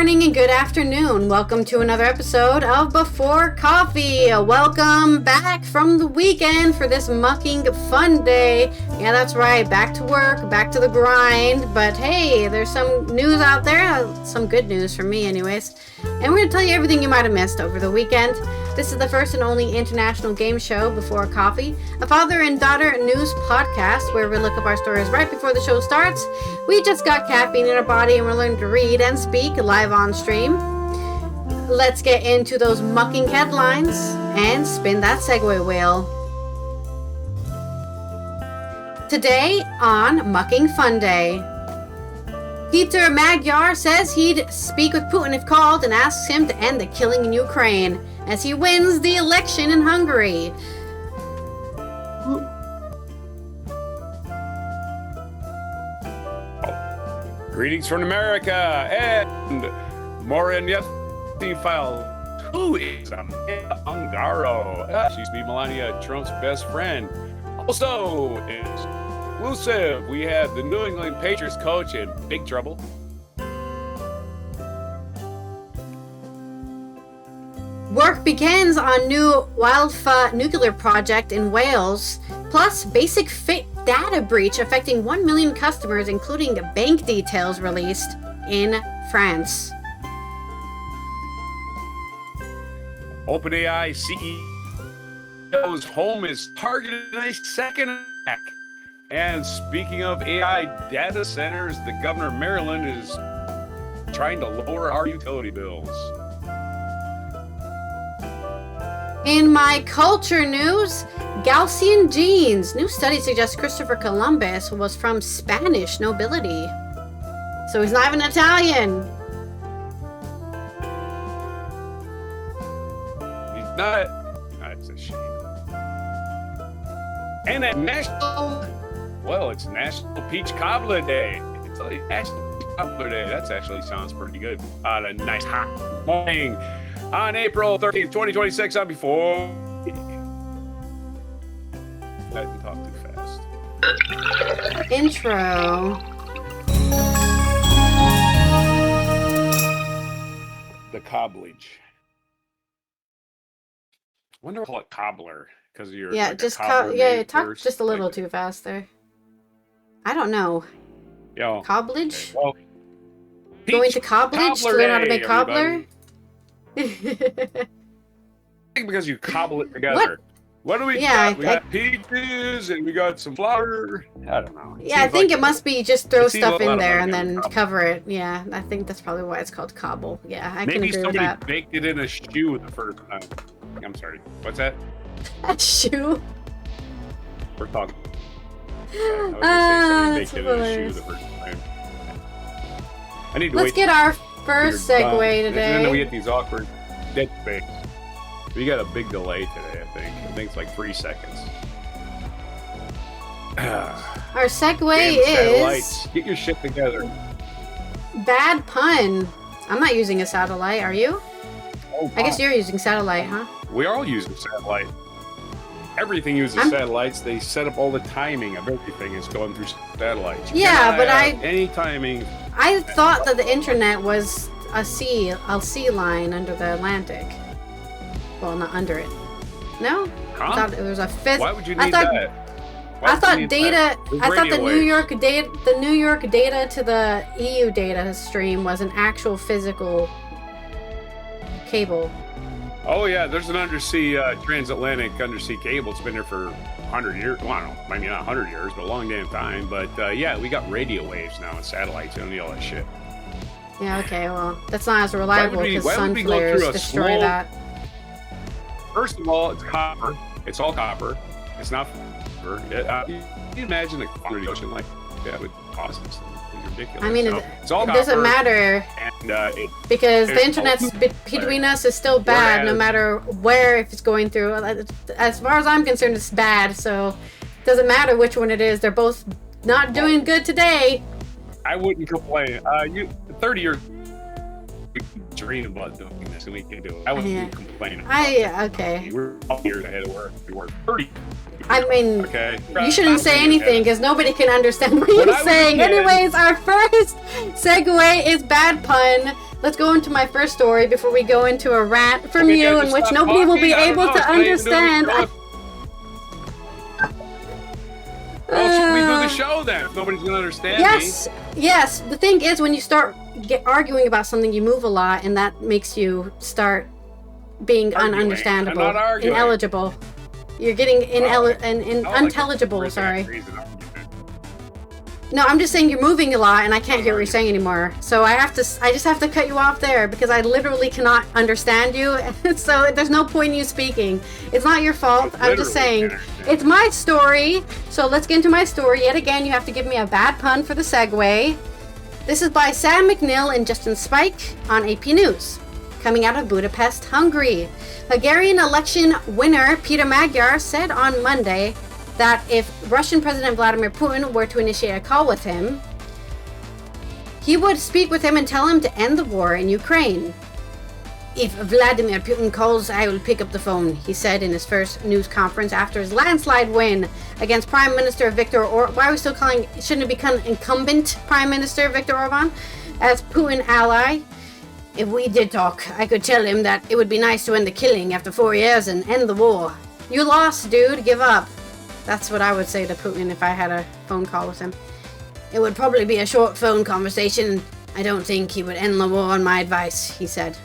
morning and good afternoon. Welcome to another episode of Before Coffee. Welcome back from the weekend for this Mucking Fonday. Yeah, that's right. Back to work, back to the grind. But hey, there's some news out there. Some good news for me anyways. And we're going to tell you everything you might have missed over the weekend. This is the first and only international game show, Before Coffee, a father and daughter news podcast where we look up our stories right before the show starts. We just got caffeine in our body and we're learning to read and speak live on stream. Let's get into those mucking headlines and spin that segue wheel. Today on Mucking Fonday, Peter Maguar says he'd speak with Putin if called and asks him to end the killing in Ukraine as he wins the election in Hungary. Greetings from America and more in yet the file. Who is Angaro? She's be Melania Trump's best friend. Also, exclusive, we have the New England Patriots coach in big trouble. Work begins on new wildfire nuclear project in Wales, plus basic fit data breach affecting 1 million customers, including bank details released in France. OpenAI CEO's home is targeted in a second attack. And speaking of AI data centers, the governor of Maryland is trying to lower our utility bills. In my culture news, Gaussian genes. New study suggests Christopher Columbus was from Spanish nobility. So he's not even Italian. He's not. That's a shame. And at it's National Peach Cobbler Day. It's like National Peach Cobbler Day. That actually sounds pretty good. On a nice hot morning on April 13th, 2026. I'm before. I didn't talk too fast. Intro. The cobblage. I wonder if I call it cobbler because you're Yeah, like just talk just a little too fast there. I don't know. Yo. Cobblage? Well, Going to cobblage to learn how to make cobbler? Because you cobble it together. What do we got? We got peaches and we got some flour. I don't know. Yeah, I think it must be just throw stuff in there and then cover it. Yeah, I think that's probably why it's called cobble. Yeah, I can agree with that. Maybe somebody baked it in a shoe the first time. I'm sorry. What's that? A shoe? We're talking. I was gonna say somebody baked it in a shoe the first time. I need to Let's get our first segue today. And then we get these awkward dead space. We got a big delay today, I think. I think it's like 3 seconds. Our segue is... Get your shit together. Bad pun. I'm not using a satellite, are you? Oh, I guess you're using satellite, huh? We are all using satellite. Everything uses satellites. They set up all the timing of everything is going through satellites. Yeah, but any timing. I thought that the internet was a sea line under the Atlantic. Well, not under it. No? Huh? I thought it was a Why would you need that? I thought the New York data to the EU data stream was an actual physical cable. Oh yeah, there's an undersea transatlantic undersea cable. It's been there for 100 years. Well, I don't know, maybe not 100 years, but a long damn time. But yeah, we got radio waves now and satellites. You don't need all that shit. Yeah, okay, well, that's not as reliable because sun flares destroy that. First of all, it's copper. It's all copper. It's not fiber. Can you imagine the ocean like that would cause this? It's ridiculous. I mean, it doesn't matter and, because the internet's between us is still bad no matter where if it's going through. As far as I'm concerned, it's bad. So it doesn't matter which one it is. They're both not doing good today. I wouldn't complain. 30 years we can dream about doing this, and we can do it. I wouldn't complain. Okay. We're all years ahead of work. We work 30. I mean, okay. You shouldn't say anything because nobody can understand what you're saying. Anyways, our first segue is bad pun. Let's go into my first story before we go into a rant from you in which nobody will be able to understand. Well, should we do the show then? If nobody's gonna understand me. Yes. The thing is, when you start arguing about something, you move a lot, and that makes you start being ununderstandable, I'm not arguing. Ineligible. You're getting unintelligible. Sorry. No, I'm just saying you're moving a lot, and I can't hear what you're saying anymore. So I just have to cut you off there because I literally cannot understand you. So there's no point in you speaking. It's not your fault. I'm just saying it's my story. So let's get into my story. Yet again, you have to give me a bad pun for the segue. This is by Sam McNeill and Justin Spike on AP News. Coming out of Budapest, Hungary. Hungarian election winner Peter Magyar said on Monday that if Russian President Vladimir Putin were to initiate a call with him, he would speak with him and tell him to end the war in Ukraine. If Vladimir Putin calls, I will pick up the phone, he said in his first news conference after his landslide win against Prime Minister Viktor Orban. Why are we still calling, shouldn't it become incumbent Prime Minister Viktor Orban as Putin ally? If we did talk, I could tell him that it would be nice to end the killing after 4 years and end the war. You lost, dude, give up. That's what I would say to Putin if I had a phone call with him. It would probably be a short phone conversation. I don't think he would end the war on my advice, he said.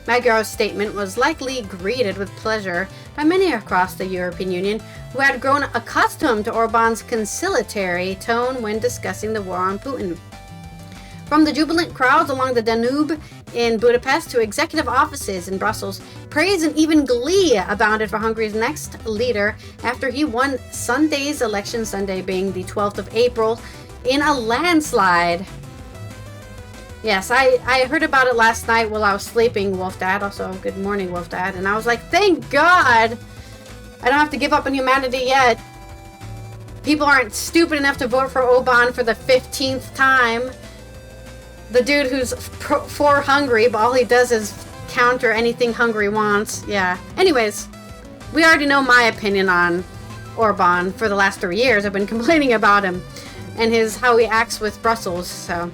Maguar's statement was likely greeted with pleasure by many across the European Union who had grown accustomed to Orban's conciliatory tone when discussing the war on Putin. From the jubilant crowds along the Danube in Budapest to executive offices in Brussels, praise and even glee abounded for Hungary's next leader after he won Sunday's election, Sunday being the 12th of April, in a landslide. Yes, I heard about it last night while I was sleeping, Wolf Dad. Also, good morning, Wolf Dad. And I was like, thank God I don't have to give up on humanity yet. People aren't stupid enough to vote for Orban for the 15th time. The dude who's for Hungary, but all he does is counter anything Hungary wants. Yeah. Anyways, we already know my opinion on Orban for the last 3 years. I've been complaining about him and how he acts with Brussels. So,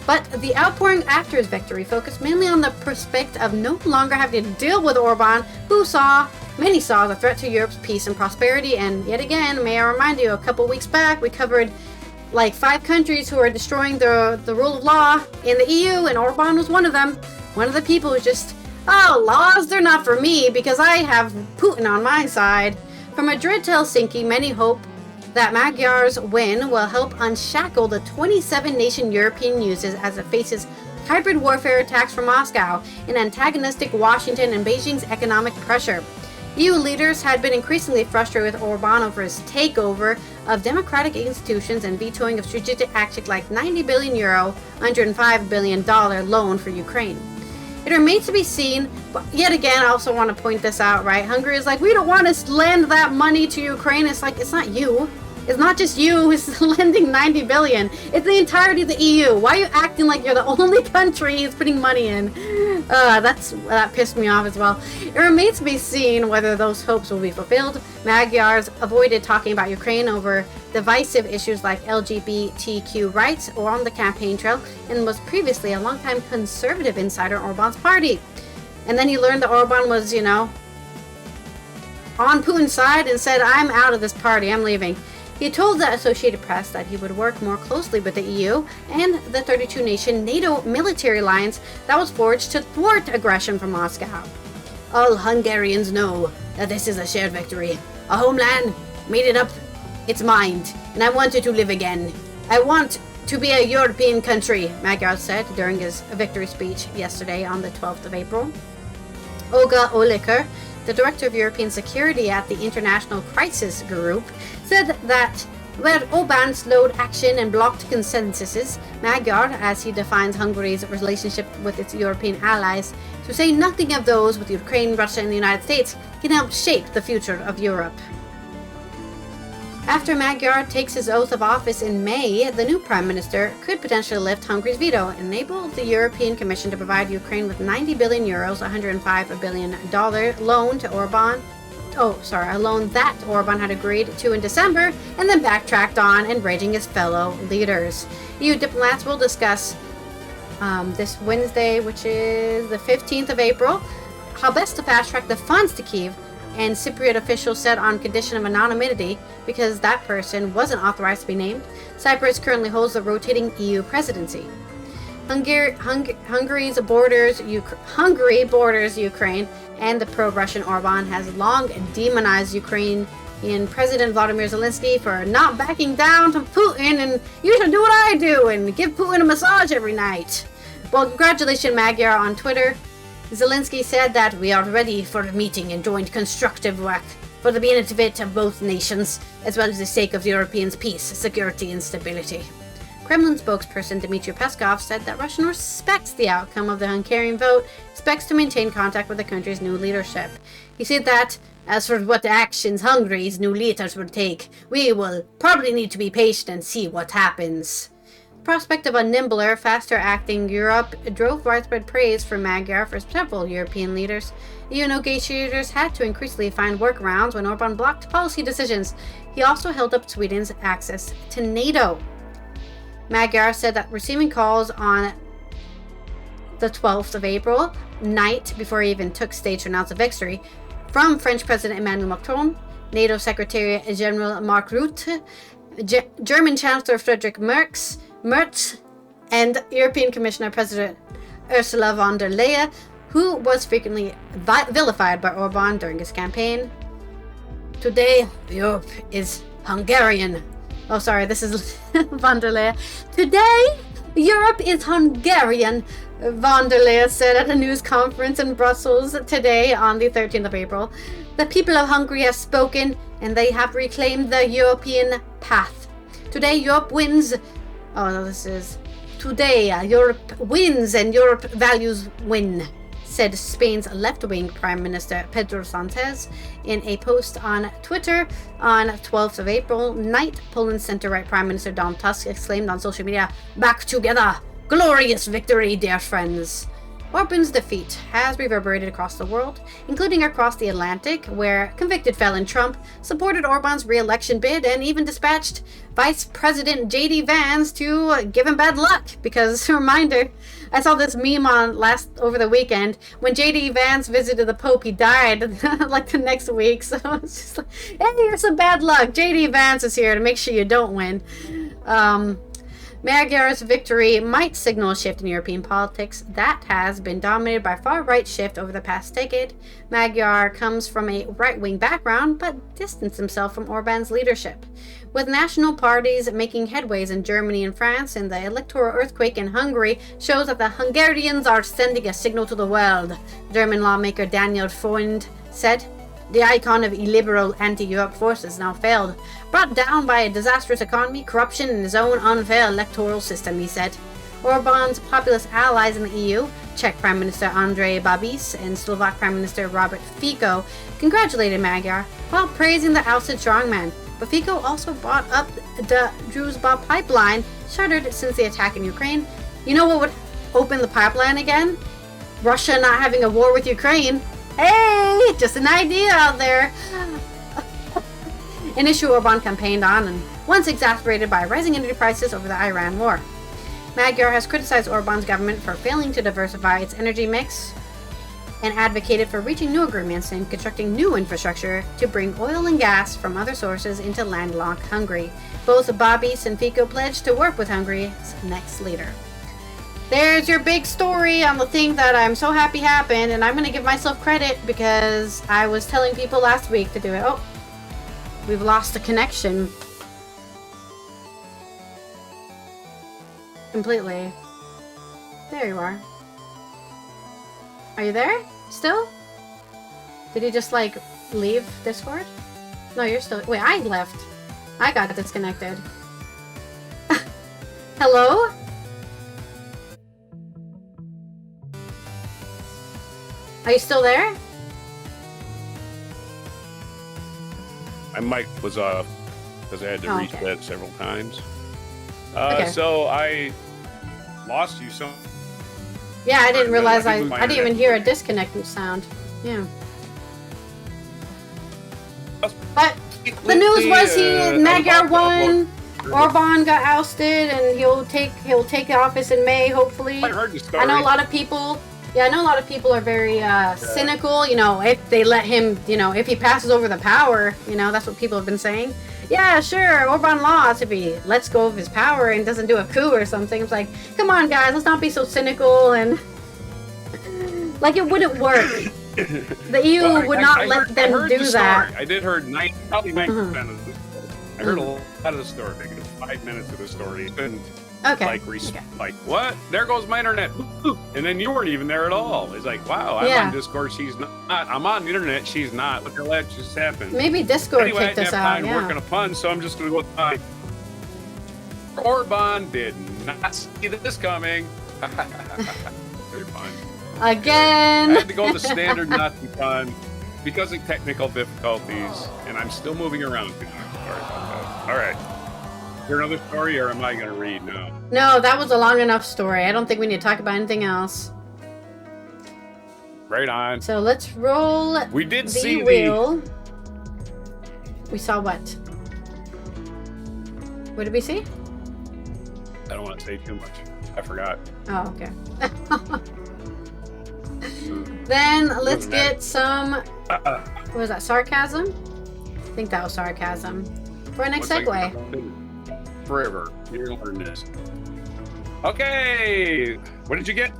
but the outpouring after his victory focused mainly on the prospect of no longer having to deal with Orban, many saw the threat to Europe's peace and prosperity. And yet again, may I remind you, a couple weeks back we covered like 5 countries who are destroying the rule of law in the EU, and Orban was one of them. One of the people who's just, laws, they're not for me because I have Putin on my side. From Madrid to Helsinki, many hope that Magyar's win will help unshackle the 27-nation European uses as it faces hybrid warfare attacks from Moscow, an antagonistic Washington, and Beijing's economic pressure. EU leaders had been increasingly frustrated with Orban over his takeover of democratic institutions and vetoing of strategic action like €90 billion, $105 billion loan for Ukraine. It remains to be seen, but yet again, I also want to point this out, right? Hungary is like, we don't want to lend that money to Ukraine. It's like, it's not you. It's not just you who's lending $90 billion. It's the entirety of the EU. Why are you acting like you're the only country he's putting money in? That pissed me off as well. It remains to be seen whether those hopes will be fulfilled. Magyars avoided talking about Ukraine over divisive issues like LGBTQ rights or on the campaign trail, and was previously a longtime conservative insider in Orban's party. And then he learned that Orban was, on Putin's side and said, I'm out of this party, I'm leaving. He told the Associated Press that he would work more closely with the EU and the 32-nation NATO military alliance that was forged to thwart aggression from Moscow. All Hungarians know that this is a shared victory. A homeland, made it up, it's mine, and I want it to live again. I want to be a European country, Magyar said during his victory speech yesterday on the 12th of April. Olga Oliker, the Director of European Security at the International Crisis Group, said that where Orban slowed action and blocked consensuses, Magyar, as he defines Hungary's relationship with its European allies, to say nothing of those with Ukraine, Russia, and the United States, can help shape the future of Europe. After Maguar takes his oath of office in May, the new prime minister could potentially lift Hungary's veto and enable the European Commission to provide Ukraine with 90 billion euros, $105 billion loan to Orban. A loan that Orban had agreed to in December and then backtracked on, enraging his fellow leaders. EU diplomats will discuss this Wednesday, which is the 15th of April, how best to fast-track the funds to Kyiv, and Cypriot officials said on condition of anonymity because that person wasn't authorized to be named. Cyprus currently holds the rotating EU presidency. Hungary borders Ukraine, and the pro-Russian Orban has long demonized Ukrainian President Vladimir Zelensky for not backing down to Putin, and you should do what I do and give Putin a massage every night. Well, congratulations, Maguar, on Twitter. Zelensky said that we are ready for a meeting and joint constructive work for the benefit of both nations, as well as the sake of Europeans' peace, security, and stability. Kremlin spokesperson Dmitry Peskov said that Russia respects the outcome of the Hungarian vote, expects to maintain contact with the country's new leadership. He said that, as for what actions Hungary's new leaders will take, we will probably need to be patient and see what happens. The prospect of a nimbler, faster-acting Europe drove widespread praise for Maguar for several European leaders. EU negotiators had to increasingly find workarounds when Orban blocked policy decisions. He also held up Sweden's access to NATO. Maguar said that receiving calls on the 12th of April, night before he even took stage to announce a victory, from French President Emmanuel Macron, NATO Secretary General Mark Rutte, German Chancellor Friedrich Merz, and European Commissioner President Ursula von der Leyen, who was frequently vilified by Orban during his campaign. Today, Europe is Hungarian. Oh, sorry, this is von der Leyen. Today, Europe is Hungarian, von der Leyen said at a news conference in Brussels today on the 13th of April. The people of Hungary have spoken, and they have reclaimed the European path. Today, Europe wins. Today, Europe wins and Europe values win, said Spain's left-wing Prime Minister Pedro Sánchez in a post on Twitter on 12th of April night. Poland's center-right Prime Minister Donald Tusk exclaimed on social media, "Back together! Glorious victory, dear friends!" Orban's defeat has reverberated across the world, including across the Atlantic, where convicted felon Trump supported Orban's re-election bid and even dispatched Vice President J.D. Vance to give him bad luck. Because, reminder, I saw this meme over the weekend. When J.D. Vance visited the Pope, he died like the next week. So it's just like, hey, here's some bad luck. J.D. Vance is here to make sure you don't win. Maguar's victory might signal a shift in European politics that has been dominated by far-right shift over the past decade. Maguar comes from a right-wing background, but distanced himself from Orban's leadership. With national parties making headways in Germany and France, and the electoral earthquake in Hungary shows that the Hungarians are sending a signal to the world, German lawmaker Daniel Freund said. The icon of illiberal anti-Europe forces now failed, brought down by a disastrous economy, corruption, and his own unfair electoral system, he said. Orban's populist allies in the EU, Czech Prime Minister Andrej Babiš and Slovak Prime Minister Robert Fico, congratulated Maguar while praising the ousted strongman. But Fico also brought up the Druzhba pipeline, shuttered since the attack in Ukraine. You know what would open the pipeline again? Russia not having a war with Ukraine. Hey, just an idea out there. An issue Orban campaigned on, and once exacerbated by rising energy prices over the Iran war. Maguar has criticized Orban's government for failing to diversify its energy mix and advocated for reaching new agreements and constructing new infrastructure to bring oil and gas from other sources into landlocked Hungary. Both Babiš and Fico pledged to work with Hungary's next leader. There's your big story on the thing that I'm so happy happened, and I'm going to give myself credit because I was telling people last week to do it. Oh, we've lost the connection completely. There you are. Are you there still? Did you just like leave Discord? No, you're still. Wait, I left. I got disconnected. Hello? Are you still there? My mic was off. because I had to Oh, reset okay. several times. Okay. So I lost you. So Yeah, I didn't realize I lose my didn't even internet. hear a disconnecting sound. Yeah. But the news was Maguar won. Orban got ousted, and he'll take office in May, hopefully. I heard the story. I know a lot of people. Yeah, I know a lot of people are very cynical. You know, if they let him, you know, if he passes over the power, you know, that's what people have been saying. Yeah, sure, Orban lost if he lets go of his power and doesn't do a coup or something. It's like, come on, guys, let's not be so cynical, and like it wouldn't work. The EU would not let them do that. I did heard probably 90% of the story. I heard a lot of the story. I got 5 minutes of the story. And Okay. like what? There goes my internet. And then you weren't even there at all. It's like, wow, I'm on Discord. She's not. I'm on the internet. She's not. What the hell just happened? Maybe Discord anyway, kicked I us didn't out. have time working a pun, so I'm just going to go with Orban did not see this coming. Very fun. Again. I had to go with the standard Nazi pun because of technical difficulties, and I'm still moving around. Sorry about that. All right. Is there another story, or am I going to read now? No, that was a long enough story. I don't think we need to talk about anything else. Right on. So let's roll We did the see wheel. We saw what? What did we see? I don't want to say too much. I forgot. Oh, okay. Then let's get some. What was that? Sarcasm? I think that was sarcasm. For our next segue. Forever. You're going to learn this. Okay. What did you get?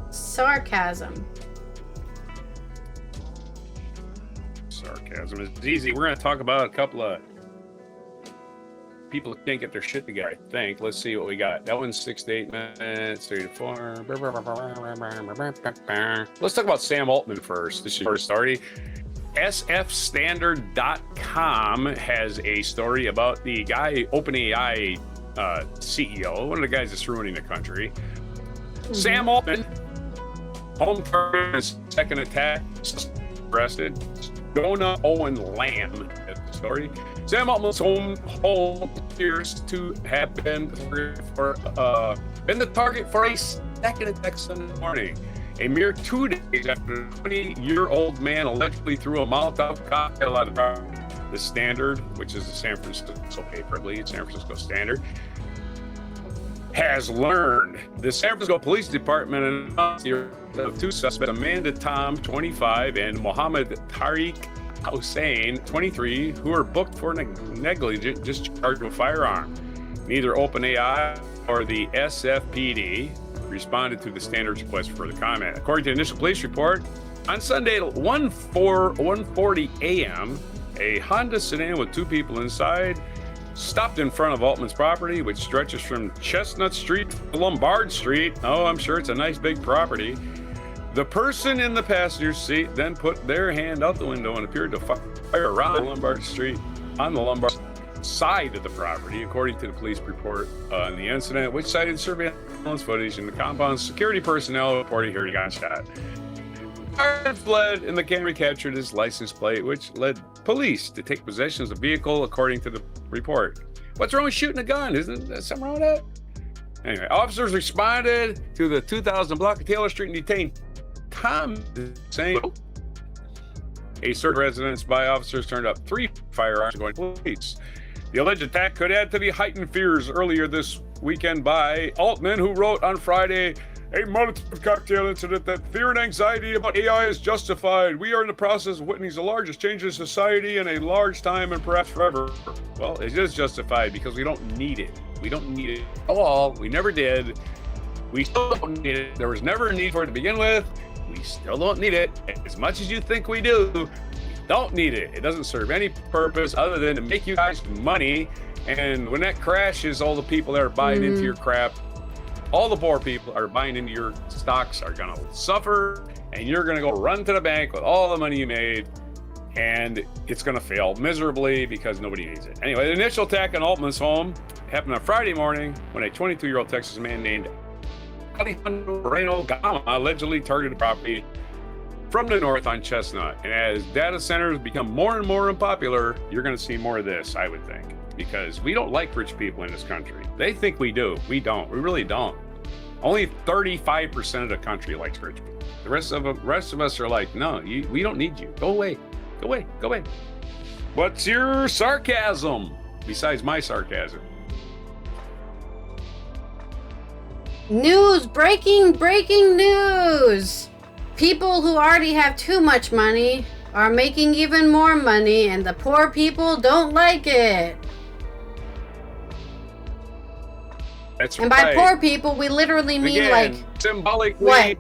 Sarcasm. Sarcasm is easy. We're going to talk about a couple of people who can't get their shit together, I think. Let's see what we got. That one's 6 to 8 minutes, 3 to 4. Let's talk about Sam Altman first. This is your story. sfstandard.com has a story about the guy, OpenAI CEO, one of the guys that's ruining the country. Sam Altman, home for his second attack, arrested. Jonah Owen Lamb is the story. Sam Altman's home appears to have been the target for a second attack Sunday morning. A mere 2 days after a 20-year-old man allegedly threw a Molotov cocktail at the Standard, which is the San Francisco paper, I believe, San Francisco Standard, has learned. The San Francisco Police Department announced the arrest of 2 suspects, Amanda Tom, 25, and Mohammed Tariq Hussein, 23, who are booked for negligent discharge of a firearm. Neither OpenAI or the SFPD responded to the Standard's request for the comment. According to the initial police report, on Sunday at 1:40 a.m., a Honda sedan with 2 people inside stopped in front of Altman's property, which stretches from Chestnut Street to Lombard Street. Oh, I'm sure it's a nice big property. The person in the passenger seat then put their hand out the window and appeared to fire around Lombard Street on the Lombard side of the property, according to the police report on the incident, which cited surveillance footage and the compound's security personnel reported hearing a gunshot. Fled, and the camera captured his license plate, which led police to take possession of the vehicle, according to the report. What's wrong with shooting a gun? Isn't there something wrong with that? Anyway, officers responded to the 2000 block of Taylor Street and detained Tom, saying a certain residence by officers turned up 3 firearms going to police. The alleged attack could add to the heightened fears earlier this weekend by Altman, who wrote on Friday, a Molotov cocktail incident that fear and anxiety about AI is justified. We are in the process of witnessing the largest change in society in a large time and perhaps forever. Well, it is justified because we don't need it. We don't need it at all. We never did. We still don't need it. There was never a need for it to begin with. We still don't need it. As much as you think we do, we don't need it. It doesn't serve any purpose other than to make you guys money. And when that crashes, all the people that are buying into your crap, all the poor people are buying into your stocks are going to suffer, and you're going to go run to the bank with all the money you made, and it's going to fail miserably because nobody needs it. Anyway, the initial attack on Altman's home happened on Friday morning when a 22-year-old Texas man named Alejandro Moreno Gama allegedly targeted property from the north on Chestnut. And as data centers become more and more unpopular, you're going to see more of this, I would think. because we don't like rich people in this country. They think we do. We don't. We really don't. Only 35% of the country likes rich people. The rest of us are like, no, we don't need you. Go away. Go away. Go away. What's your sarcasm besides my sarcasm? News, breaking news. People who already have too much money are making even more money, and the poor people don't like it. That's and right. by poor people, we literally mean Again, symbolically. What?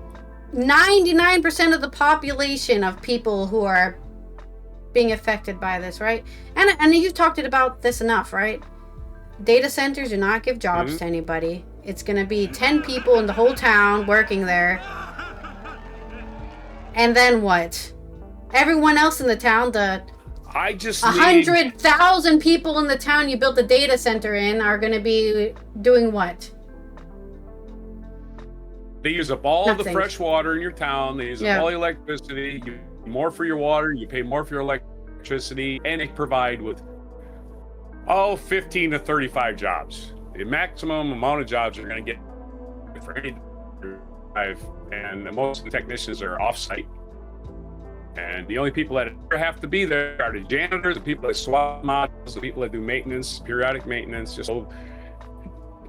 99% of the population of people who are being affected by this, right? And you've talked about this enough, right? Data centers do not give jobs to anybody. It's going to be 10 people in the whole town working there. And then what? Everyone else in the town, the 100,000 people in the town you built the data center in are going to be doing what? They use up all the fresh water in your town. They use up all the electricity. You pay more for your water. You pay more for your electricity. And they provide with 15 to 35 jobs. The maximum amount of jobs you're going to get for any and most of the technicians are off-site. And the only people that ever have to be there are the janitors, the people that swap models, the people that do maintenance, periodic maintenance. Just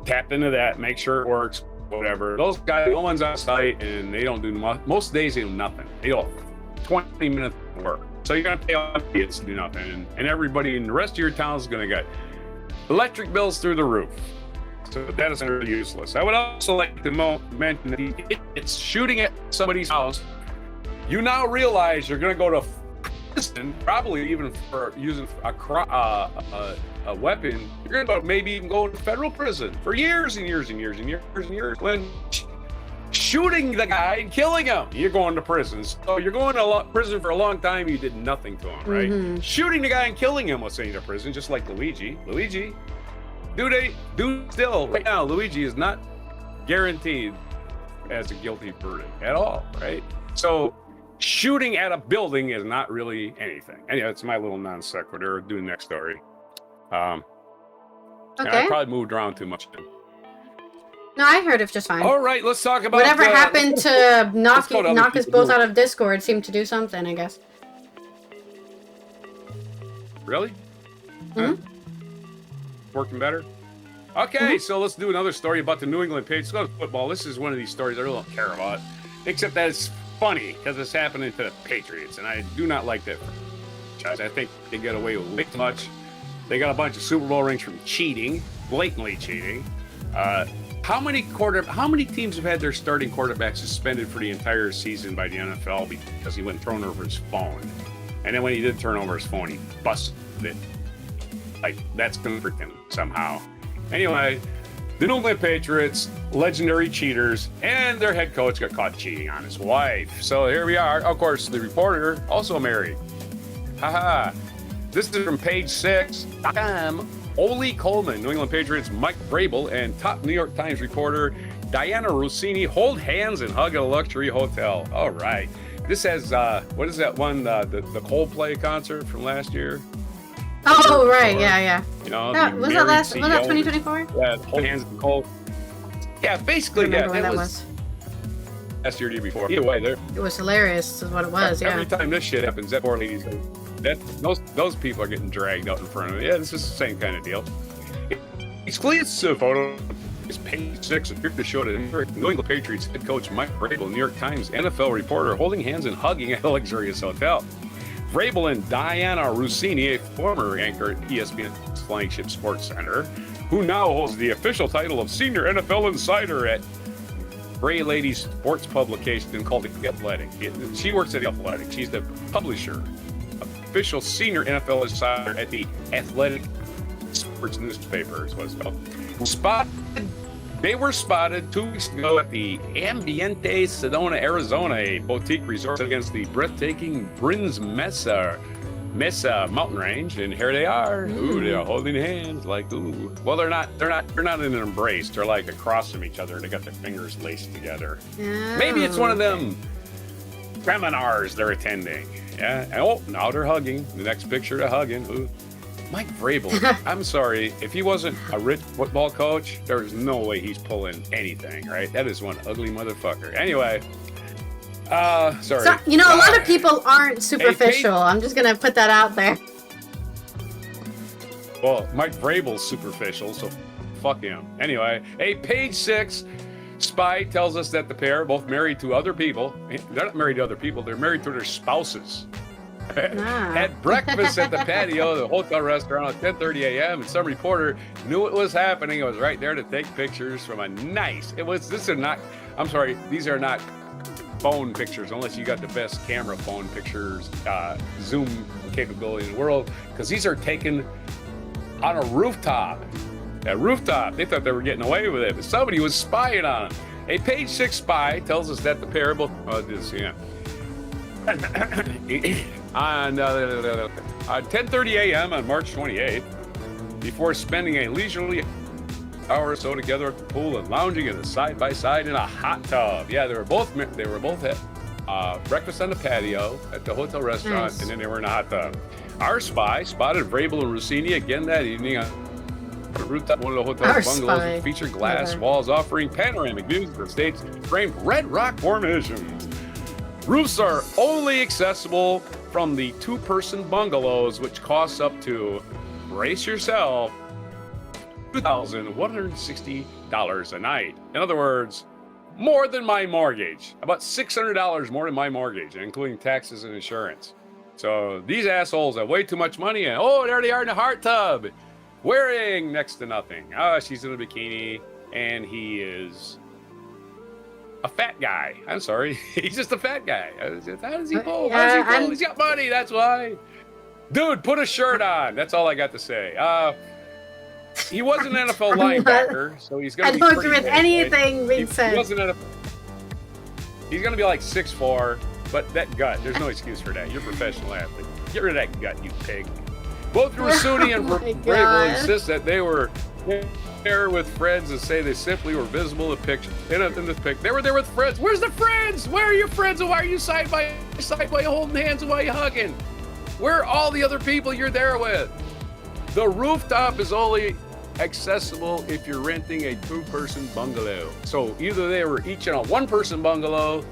tap into that, make sure it works, whatever. Those guys, the ones on site, and they don't do most days. They do nothing. They do 20 minutes of work. So you're gonna pay all the kids to do nothing, and everybody in the rest of your town is gonna get electric bills through the roof. So data centers are useless. I would also like to mention that it's shooting at somebody's house. You now realize you're going to go to prison, probably even for using a weapon. You're going to maybe even go to federal prison for years and years and years and years and years. When shooting the guy and killing him, you're going to prison. So you're going to prison for a long time. You did nothing to him, right? Shooting the guy and killing him will send you to prison, just like Luigi. Still right now, Luigi is not guaranteed as a guilty verdict at all, right? So shooting at a building is not really anything. Anyway, it's my little non sequitur. Do the next story. Okay. I probably moved around too much. No, I heard it just fine. All right, let's talk about whatever happened to knock us both out of Discord. Seemed to do something, I guess. Really? Working better? Okay, so let's do another story about the New England Patriots. Let's go to football. This is one of these stories I really don't care about, except that it's funny because it's happening to the Patriots, and I do not like that franchise. I think they get away with way too much. They got a bunch of Super Bowl rings from cheating, blatantly cheating. How many teams have had their starting quarterback suspended for the entire season by the NFL because he went throwing over his phone? And then when he did turn over his phone, he busted it. Like, that's going to freaking somehow. Anyway, the New England Patriots, legendary cheaters, and their head coach got caught cheating on his wife. So here we are. Of course, the reporter, also married. Haha. This is from page 6.com. Ole Coleman, New England Patriots Mike Vrabel, and top New York Times reporter Diana Rossini hold hands and hug at a luxury hotel. All right. This has, what is that one, the Coldplay concert from last year? Oh, right, yeah. You know, was that 2024? Yeah, hold hands and cold. Yeah, basically, yeah. That was last year, the year before. Either way, it was hilarious, is what it was. Yeah. Every time this shit happens, that poor lady's those people are getting dragged out in front of it. Yeah, this is the same kind of deal. Exclusive photo is page 6 appeared to show the New England Patriots head coach Mike Vrabel, New York Times NFL reporter, holding hands and hugging at a luxurious hotel. Vrabel and Diana Rossini, a former anchor at ESPN's flagship sports center, who now holds the official title of Senior NFL Insider at Gray Lady Sports publication called The Athletic. She works at The Athletic. She's the publisher, official Senior NFL Insider at The Athletic Sports newspaper, is what it's called. They were spotted 2 weeks ago at the Ambiente Sedona, Arizona, a boutique resort against the breathtaking Brins Mesa mountain range, and here they are. Ooh, they're holding hands, like ooh. Well, they're not in an embrace. They're like across from each other. They got their fingers laced together. Oh, maybe it's one of them seminars they're attending. Yeah. And, now they're hugging. The next picture, they're hugging. Ooh. Mike Vrabel, I'm sorry, if he wasn't a rich football coach, there's no way he's pulling anything, right? That is one ugly motherfucker. Anyway, sorry. So, you know, a lot of people aren't superficial. I'm just going to put that out there. Well, Mike Vrabel's superficial, so fuck him. Anyway, a Page 6 spy tells us that the pair, both married to other people, they're not married to other people, they're married to their spouses. Had breakfast at the patio of the hotel restaurant at 10:30 a.m. and some reporter knew it was happening. It was right there to take pictures from a nice. These are not phone pictures unless you got the best camera phone pictures, zoom capability in the world, because these are taken on a rooftop. A rooftop. They thought they were getting away with it, but somebody was spying on them. A Page 6 spy tells us that the pair both on 10:30 a.m. on March 28th, before spending a leisurely hour or so together at the pool and lounging in a side-by-side in a hot tub. Yeah, they were both at breakfast on the patio at the hotel restaurant, nice. And then they were in a hot tub. Our spy spotted Vrabel and Rossini again that evening on the rooftop of one of the hotel's bungalows, which featured glass walls offering panoramic views of the state's framed red rock formations. Roofs are only accessible from the two-person bungalows, which costs up to, brace yourself, $2,160 a night. In other words, more than my mortgage. About $600 more than my mortgage, including taxes and insurance. So these assholes have way too much money, and there they are in a hot tub, wearing next to nothing. She's in a bikini, and he is a fat guy. I'm sorry. He's just a fat guy. How does he pull? He's got money, that's why. Dude, put a shirt on. That's all I got to say. He was an NFL linebacker, so he's going to be pretty big. I don't agree with anything being said. He's going to be like 6'4", but that gut, there's no excuse for that. You're a professional athlete. Get rid of that gut, you pig. Both Rossini and Vrabel insist that they were there with friends and say they simply were visible in this picture. They were there with friends. Where's the friends? Where are your friends? And why are you side by side? Why are you holding hands? And why are you hugging? Where are all the other people you're there with? The rooftop is only accessible if you're renting a two-person bungalow. So either they were each in a one-person bungalow,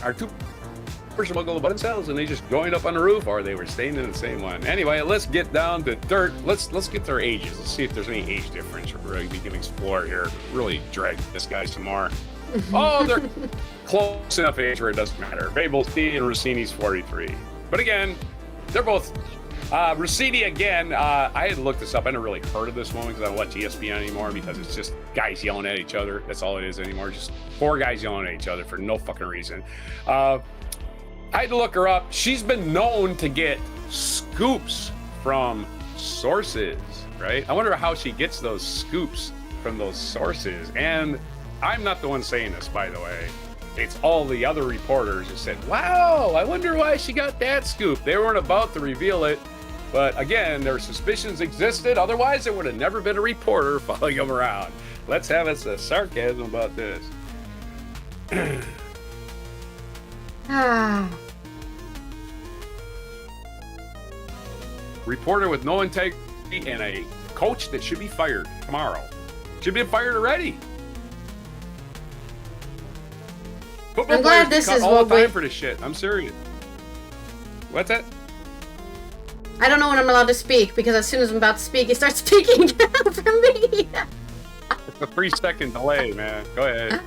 or two-person bungalow by themselves, and they just joined up on the roof, or they were staying in the same one. Anyway, let's get down to dirt. Let's get their ages. Let's see if there's any age difference. We can explore here. Really drag this guy some more. They're close enough age where it doesn't matter. Vrabel's 50 and Rossini's 43. But again, they're both. Rossini again, I had to look this up. I never really heard of this one because I don't watch ESPN anymore because it's just guys yelling at each other. That's all it is anymore. Just four guys yelling at each other for no fucking reason. I had to look her up. She's been known to get scoops from sources, right? I wonder how she gets those scoops from those sources. And I'm not the one saying this, by the way. It's all the other reporters who said, wow, I wonder why she got that scoop. They weren't about to reveal it. But again, their suspicions existed. Otherwise, there would have never been a reporter following them around. Let's have a sarcasm about this. Reporter with no integrity and a coach that should be fired tomorrow. Should be fired already. Football I'm glad this is all what the time for this shit. I'm serious. What's that? I don't know when I'm allowed to speak because as soon as I'm about to speak, he starts speaking for me. It's a 3-second delay, man. Go ahead.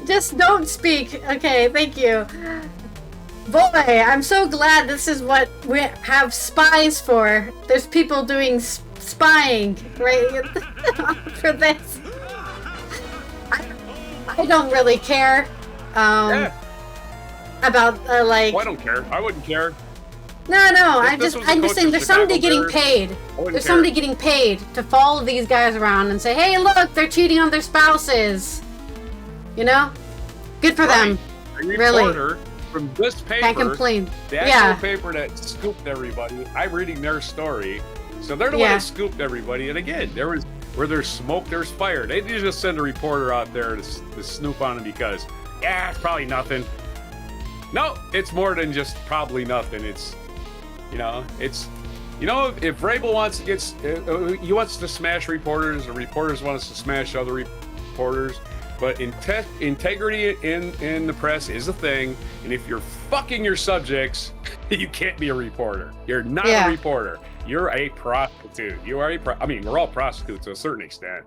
Just don't speak. Okay, thank you. Boy, I'm so glad this is what we have spies for. There's people doing spying, right? For this. I don't really care. About like. Well, I don't care. I wouldn't care. No. I'm just saying. There's somebody getting paid. There's somebody getting paid to follow these guys around and say, "Hey, look, they're cheating on their spouses." You know, good for them. Really. From this paper, can't complain. The actual paper that scooped everybody. I'm reading their story, so they're the one that scooped everybody. And again, there was where there's smoke, there's fire. They didn't just send a reporter out there to snoop on them because. Yeah, it's probably nothing. No, it's more than just probably nothing. It's, it's You know, if Vrabel wants to get, he wants to smash reporters, or reporters want us to smash other reporters. But integrity in the press is a thing, and if you're fucking your subjects, you can't be a reporter. You're not a reporter. You're a prostitute. You are I mean, we're all prostitutes to a certain extent,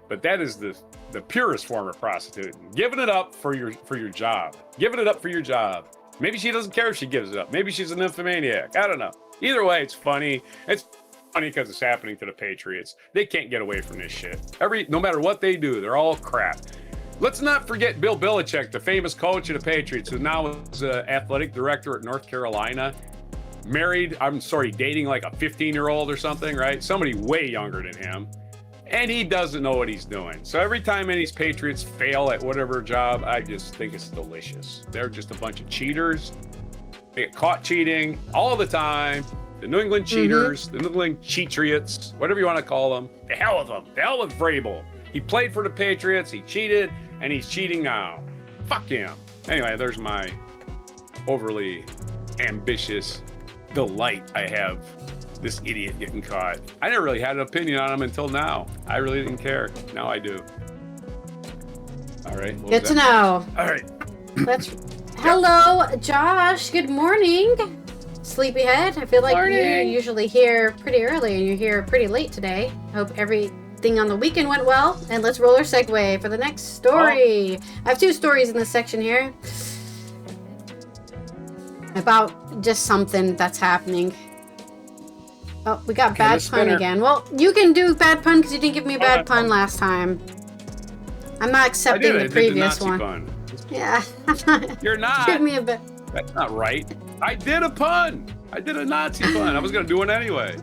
but that is the purest form of prostitute. Giving it up for your job. Giving it up for your job. Maybe she doesn't care if she gives it up. Maybe she's an nymphomaniac. I don't know. Either way, it's funny. It's funny because it's happening to the Patriots. They can't get away from this shit. No matter what they do, they're all crap. Let's not forget Bill Belichick, the famous coach of the Patriots, who now is an athletic director at North Carolina. Dating like a 15-year-old or something, right? Somebody way younger than him. And he doesn't know what he's doing. So every time any of these Patriots fail at whatever job, I just think it's delicious. They're just a bunch of cheaters. They get caught cheating all the time. The New England cheaters, the New England cheatriots, whatever you want to call them. The hell with them. The hell with Vrabel. He played for the Patriots, he cheated, and he's cheating now. Fuck him. Anyway, there's my overly ambitious delight I have. This idiot getting caught. I never really had an opinion on him until now. I really didn't care. Now I do. All right. Good to know. All right. Hello, Josh. Good morning. Sleepyhead. I feel like you're usually here pretty early and you're here pretty late today. Hope everything on the weekend went well. And let's roll our segue for the next story. I have 2 stories in this section here about just something that's happening. Oh, we got bad pun again. Well, you can do bad pun because you didn't give me a bad pun last time. I'm not accepting the previous one. Pun. Yeah. You're not. Give me a bit. That's not right. I did a pun. I did a Nazi pun. I was going to do it anyway.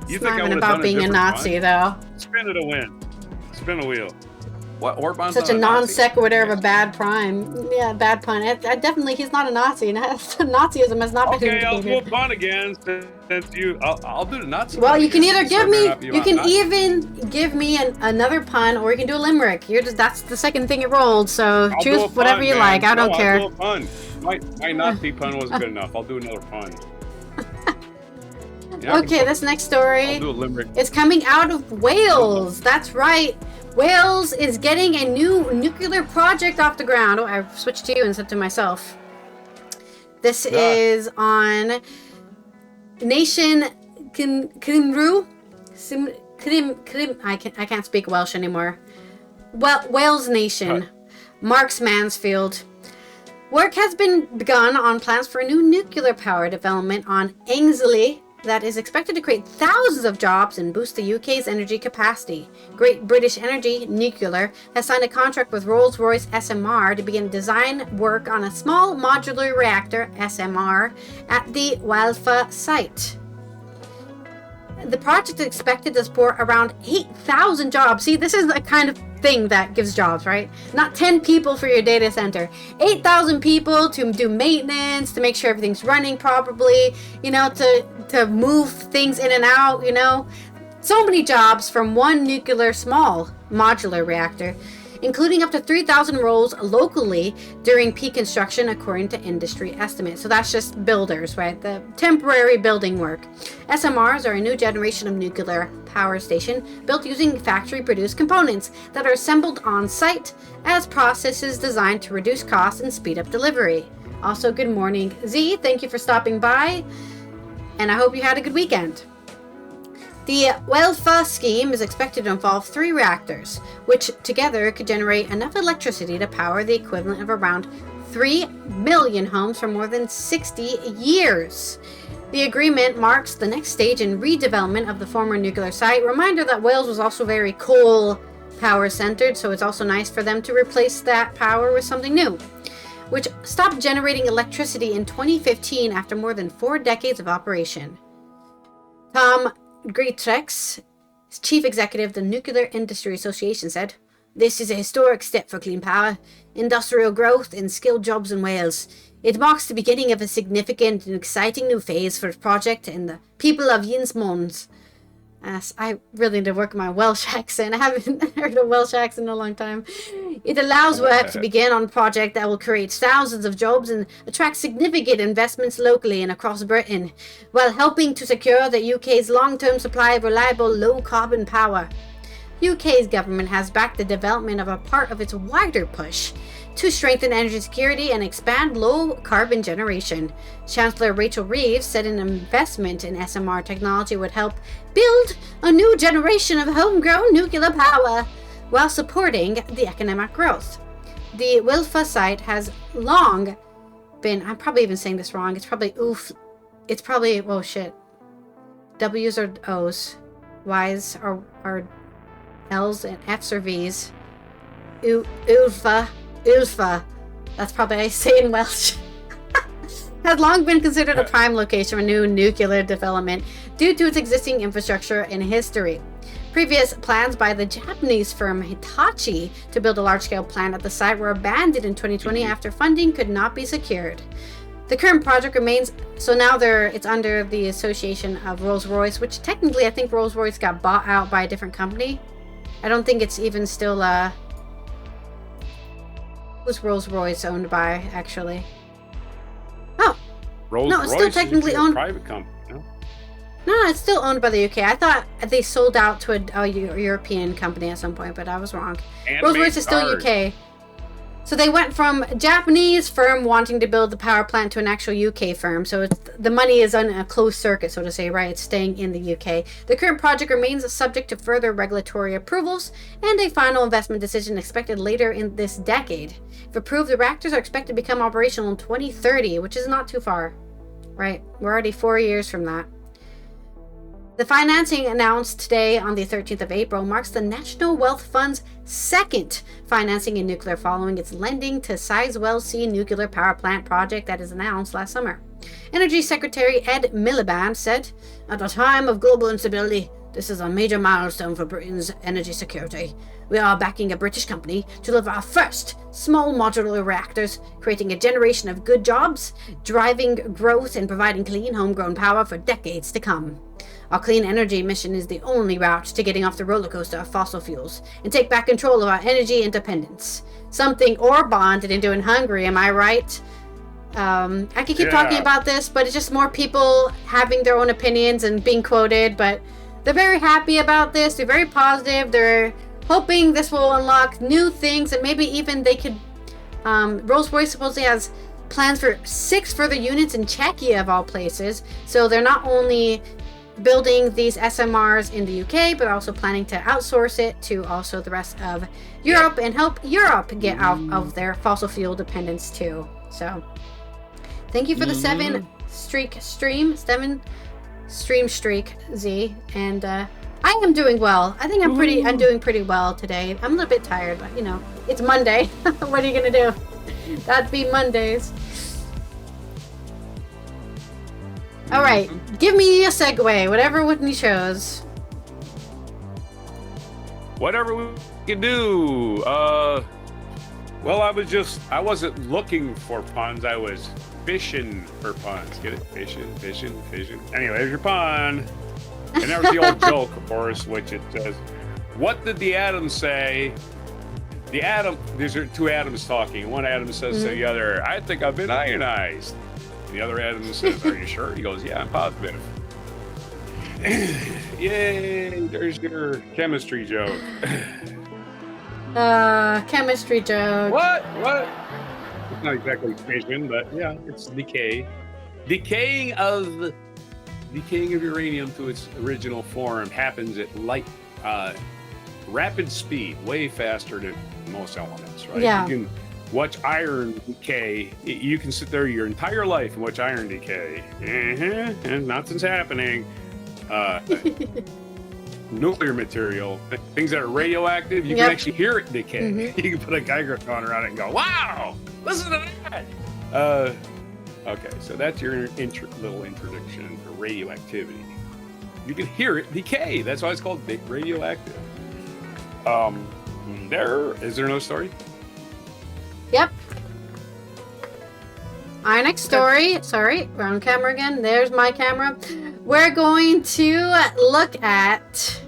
It's not even about being a Nazi, though. Spin it a win. Spin a wheel. What? Orban's such a non sequitur of a bad prime. Yeah, bad pun. He's not a Nazi. Nazism has not been. Okay, I'll do a pun again. Since I'll do the Nazi. Well, you can either give me, give me another pun, or you can do a limerick. That's the second thing it rolled. So choose whatever you like. I don't care. I'll do a pun. My Nazi pun wasn't good enough. I'll do another pun. Okay, this next story is coming out of Wales. That's right. Wales is getting a new nuclear project off the ground. Oh, I switched to you instead to myself. This is on Nation Cymru. I can't speak Welsh anymore. Wales Nation. Marks Mansfield. Work has been begun on plans for a new nuclear power development on Angaro that is expected to create thousands of jobs and boost the UK's energy capacity. Great British Energy Nuclear has signed a contract with Rolls-Royce SMR to begin design work on a small modular reactor, SMR, at the wildfire site. The project is expected to support around 8,000 jobs. See, this is the kind of thing that gives jobs, right? Not 10 people for your data center. 8,000 people to do maintenance, to make sure everything's running properly, to move things in and out, So many jobs from one nuclear small modular reactor, including up to 3,000 roles locally during peak construction, according to industry estimates. So that's just builders, right? The temporary building work. SMRs are a new generation of nuclear power station built using factory-produced components that are assembled on site as processes designed to reduce costs and speed up delivery. Also, good morning, Z. Thank you for stopping by, and I hope you had a good weekend. The wildfire scheme is expected to involve 3 reactors, which together could generate enough electricity to power the equivalent of around 3 million homes for more than 60 years. The agreement marks the next stage in redevelopment of the former nuclear site. Reminder that Wales was also very coal power centered, so it's also nice for them to replace that power with something new, which stopped generating electricity in 2015 after more than 4 decades of operation. Tom Greatrex, chief executive of the Nuclear Industry Association, said, "This is a historic step for clean power, industrial growth and skilled jobs in Wales. It marks the beginning of a significant and exciting new phase for the project and the people of Yins Mons. I really need to work on my Welsh accent. I haven't heard a Welsh accent in a long time. It allows work to begin on a project that will create thousands of jobs and attract significant investments locally and across Britain, while helping to secure the UK's long-term supply of reliable low-carbon power. UK's government has backed the development of a part of its wider push to strengthen energy security and expand low-carbon generation. Chancellor Rachel Reeves said an investment in SMR technology would help build a new generation of homegrown nuclear power while supporting the economic growth. The Wilfa site has long been, I'm probably even saying this wrong, oh shit. W's or O's, Y's are L's, and F's or V's. Ulfa, that's probably how I say in Welsh, has long been considered a prime location for new nuclear development due to its existing infrastructure and history. Previous plans by the Japanese firm Hitachi to build a large-scale plant at the site were abandoned in 2020 after funding could not be secured. The current project remains, so now it's under the association of Rolls-Royce, which technically I think Rolls-Royce got bought out by a different company. I don't think it's even still who's Rolls-Royce owned by, actually? Oh, no, it's still technically owned. Private company. No, it's still owned by the UK. I thought they sold out to a European company at some point, but I was wrong. Rolls-Royce is still UK. So they went from a Japanese firm wanting to build the power plant to an actual UK firm. So the money is on a closed circuit, so to say, right? It's staying in the UK. The current project remains subject to further regulatory approvals and a final investment decision expected later in this decade. If approved, the reactors are expected to become operational in 2030, which is not too far, right? We're already 4 years from that. The financing announced today on the 13th of April marks the National Wealth Fund's second financing in nuclear following its lending to Sizewell C nuclear power plant project that is announced last summer. Energy Secretary Ed Miliband said, "At a time of global instability, this is a major milestone for Britain's energy security. We are backing a British company to deliver our first small modular reactors, creating a generation of good jobs, driving growth and providing clean homegrown power for decades to come. Our clean energy mission is the only route to getting off the roller coaster of fossil fuels and take back control of our energy independence. Something Orban didn't do in Hungary, am I right?" I could keep talking about this, but it's just more people having their own opinions and being quoted, but they're very happy about this. They're very positive. They're hoping this will unlock new things, and maybe even they could, Rolls-Royce supposedly has plans for 6 further units in Czechia of all places. So they're not only building these SMRs in the UK, but also planning to outsource it to also the rest of Europe and help Europe get out of their fossil fuel dependence too. So thank you for the 7 streak streak, Z, and I am doing well. I think I'm doing pretty well today. I'm a little bit tired, but you know, it's Monday. What are you gonna do? That'd be Mondays. All right, give me a segue, whatever Whitney chose. Whatever we can do. Well, I wasn't looking for puns. I was fishing for puns. Get it? Fishing. Anyway, there's your pun. And there was the old joke, of course, which it says, "What did the atom say?" These are 2 atoms talking. One atom says to the other, "I think I've been ionized." The other atom says, "Are you sure?" He goes, "Yeah, I'm positive." Yay, there's your chemistry joke. Chemistry joke. What? It's not exactly fission, but yeah, it's decay. Decaying of uranium to its original form happens at rapid speed, way faster than most elements, right? Yeah. You can watch iron decay. You can sit there your entire life and watch iron decay. And nothing's happening. Nuclear material, things that are radioactive, you can actually hear it decay. You can put a Geiger counter on it and go, "Wow, listen to that." Okay, so that's your little introduction to radioactivity. You can hear it decay. That's why it's called radioactive. Is there no story? Yep. Our next story, sorry, wrong camera again. There's my camera. We're going to look at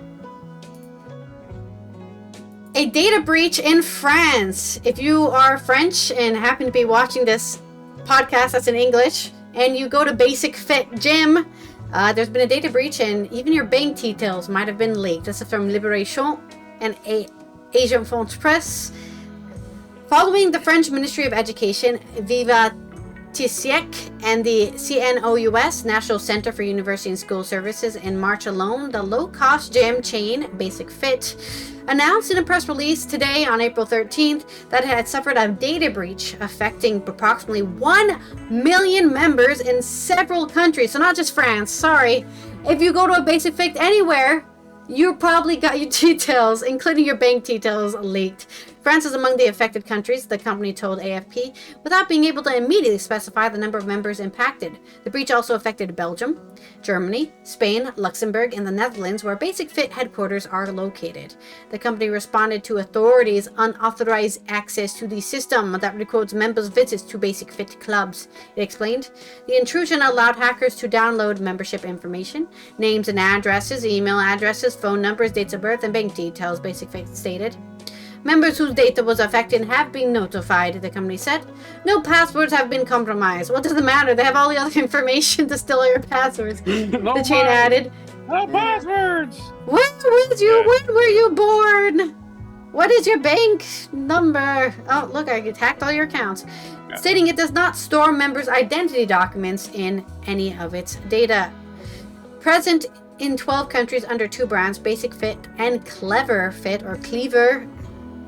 a data breach in France. If you are French and happen to be watching this podcast that's in English, and you go to Basic Fit Gym, there's been a data breach, and even your bank details might have been leaked. This is from Libération and Asian France Press. Following the French Ministry of Education, Viva TSIEC, and the CNOUS, National Center for University and School Services, in March alone, the low-cost gym chain, Basic Fit, announced in a press release today on April 13th that it had suffered a data breach affecting approximately 1 million members in several countries. So not just France, sorry. If you go to a Basic Fit anywhere, you probably got your details, including your bank details, leaked. France is among the affected countries, the company told AFP, without being able to immediately specify the number of members impacted. The breach also affected Belgium, Germany, Spain, Luxembourg, and the Netherlands, where Basic Fit headquarters are located. The company responded to authorities' unauthorized access to the system that records members' visits to Basic Fit clubs. It explained, the intrusion allowed hackers to download membership information, names and addresses, email addresses, phone numbers, dates of birth, and bank details, Basic Fit stated. Members whose data was affected have been notified, the company said. No passwords have been compromised. What does it matter? They have all the other information to steal all your passwords. The chain added. No passwords! When were you born? What is your bank number? Oh, look, I hacked all your accounts. Yeah. Stating it does not store members' identity documents in any of its data. Present in 12 countries under 2 brands, Basic Fit and Clever Fit, or Cleaver,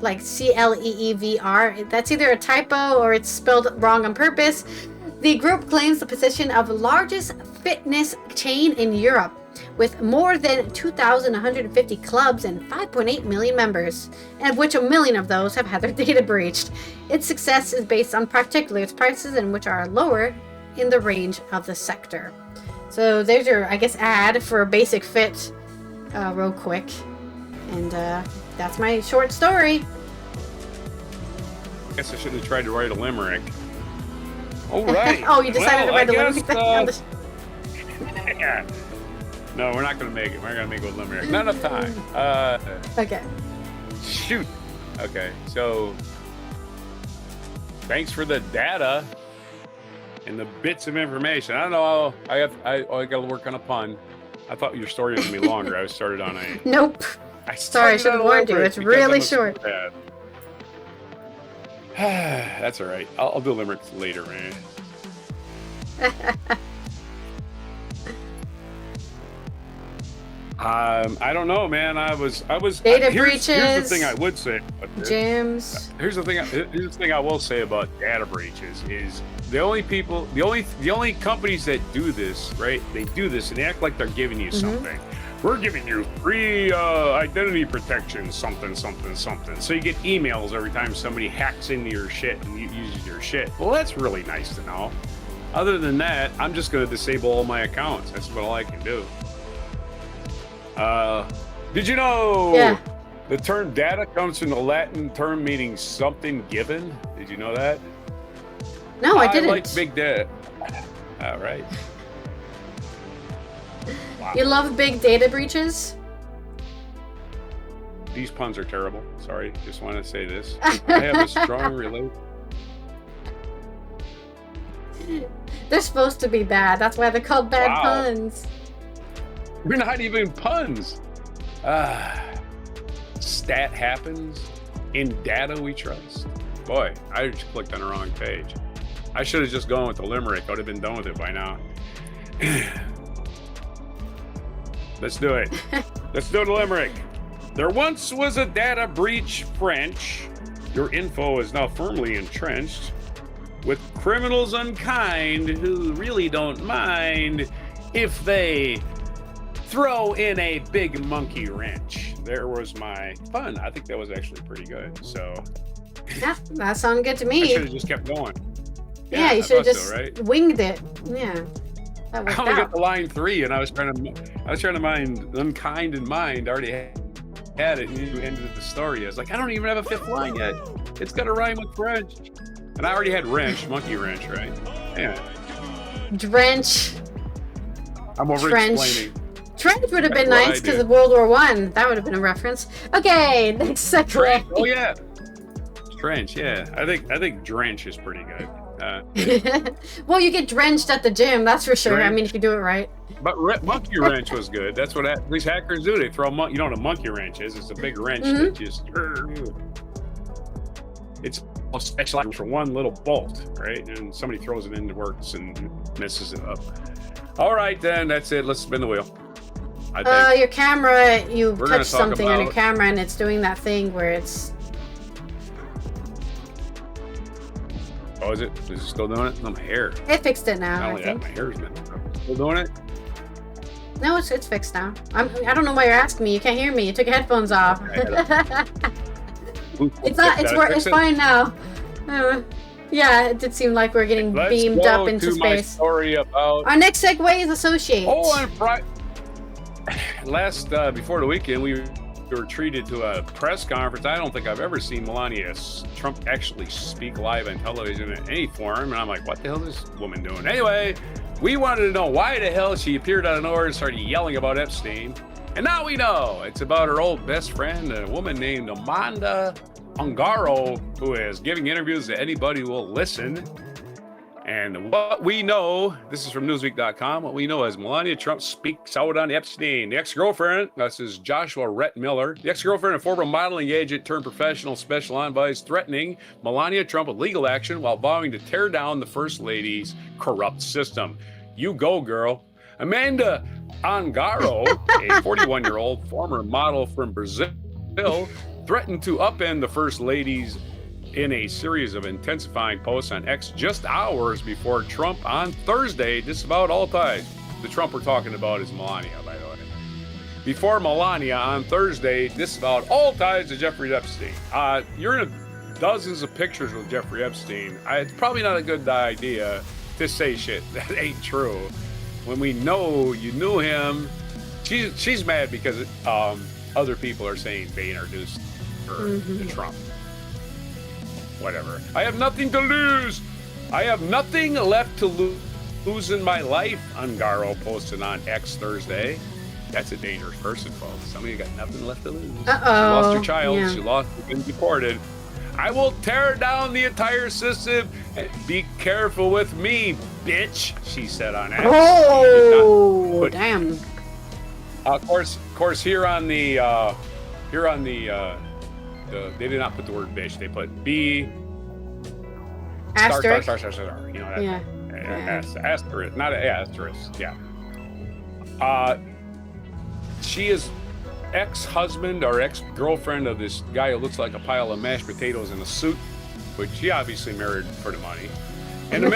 like Cleevr. That's either a typo or it's spelled wrong on purpose. The group claims the position of largest fitness chain in Europe, with more than 2,150 clubs and 5.8 million members, and of which 1 million of those have had their data breached. Its success is based on particularly its prices, and which are lower in the range of the sector. So there's your, I guess, ad for Basic Fit, real quick. And that's my short story. I guess I shouldn't have tried to write a limerick. All right. Oh, you decided to write a limerick? Yeah. No, we're not going to make it. We're going to make it with limerick. Not enough time. Okay. Shoot. Okay, so thanks for the data and the bits of information. I don't know. I got to work on a pun. I thought your story was going to be longer. I started on a... Nope. Sorry, I should have warned you. It's really short. That's all right. I'll do limericks later, man. I don't know, man. I was data breaches. Here's the thing I would say. Gyms. Here's the thing I will say about data breaches is the only companies that do this, right? They do this and they act like they're giving you something. We're giving you free identity protection, something. So you get emails every time somebody hacks into your shit and uses your shit. Well, that's really nice to know. Other than that, I'm just going to disable all my accounts. That's about all I can do. Did you know the term data comes from the Latin term meaning something given? Did you know that? No, I didn't. I like big data. All right. Wow. You love big data breaches? These puns are terrible. Sorry, just want to say this. I have a strong relation. They're supposed to be bad. That's why they're called bad puns. We're not even puns. Stat happens. In data we trust. Boy, I just clicked on the wrong page. I should have just gone with the limerick. I would have been done with it by now. Let's do it. Let's do the limerick. There once was a data breach French. Your info is now firmly entrenched with criminals unkind who really don't mind if they throw in a big monkey wrench. There was my fun. I think that was actually pretty good. So yeah, that sounded good to me. I should have just kept going. Yeah, you should have just winged it. Yeah. I only got the line 3, and I was trying to mind unkind in mind. I already had it, and you ended the story. I was like, I don't even have a 5th line yet. It's got to rhyme with French, and I already had wrench, monkey wrench, right? Yeah. Drench. I'm over-explaining. Trench would have been nice because of World War I. That would have been a reference. Okay, next segue. Oh yeah, Trench. Yeah, I think drench is pretty good. Well, you get drenched at the gym, that's for sure. Drench. I mean, if you do it right. But monkey wrench was good. That's what these hackers do. They throw a monkey. You know what a monkey wrench is? It's a big wrench that just. It's specialized for one little bolt, right? And somebody throws it in, it works and messes it up. All right, then that's it. Let's spin the wheel. Your camera. You touched something on your camera, and it's doing that thing where it's. Oh, is it? Is it still doing it? No, my hair. It fixed it now. Not only that, my hair's still doing it. No, it's fixed now. I don't know why you're asking me. You can't hear me. You took your headphones off. It's fine now. Yeah, it did seem like we're getting beamed up into space. My story about our next segue is associate. Oh, on Friday. Before the weekend, we were treated to a press conference. I don't think I've ever seen Melania Trump actually speak live on television in any form. And I'm like, what the hell is this woman doing? Anyway, we wanted to know why the hell she appeared out of nowhere and started yelling about Epstein. And now we know it's about her old best friend, a woman named Angaro, who is giving interviews to anybody who will listen. And what we know, this is from Newsweek.com, what we know is Melania Trump speaks out on Epstein. The ex-girlfriend, this is Joshua Rhett Miller, the ex-girlfriend and former modeling agent turned professional special envoy, is threatening Melania Trump with legal action while vowing to tear down the First Lady's corrupt system. You go, girl. Amanda Angaro, a 41-year-old former model from Brazil, threatened to upend the First Lady's in a series of intensifying posts on X just hours before Trump on Thursday disavowed all ties. The Trump we're talking about is Melania, by the way. Before Melania on Thursday disavowed all ties to Jeffrey Epstein. You're in dozens of pictures with Jeffrey Epstein. It's probably not a good idea to say shit that ain't true. When we know you knew him, she's mad because other people are saying they introduced her to Trump. Whatever. I have nothing to lose. I have nothing left to lose in my life, Angaro posted on X Thursday. That's a dangerous person, folks. Somebody got nothing left to lose. Uh-oh. She lost her child. Yeah. She lost, been deported. I will tear down the entire system and be careful with me, bitch, she said on X. Oh, damn. Of course, here on the they did not put the word bitch. They put B asterisk. Star. You know that. Yeah. Asterisk, not an asterisk. Yeah. She is ex-husband or ex-girlfriend of this guy who looks like a pile of mashed potatoes in a suit, which she obviously married for the money. And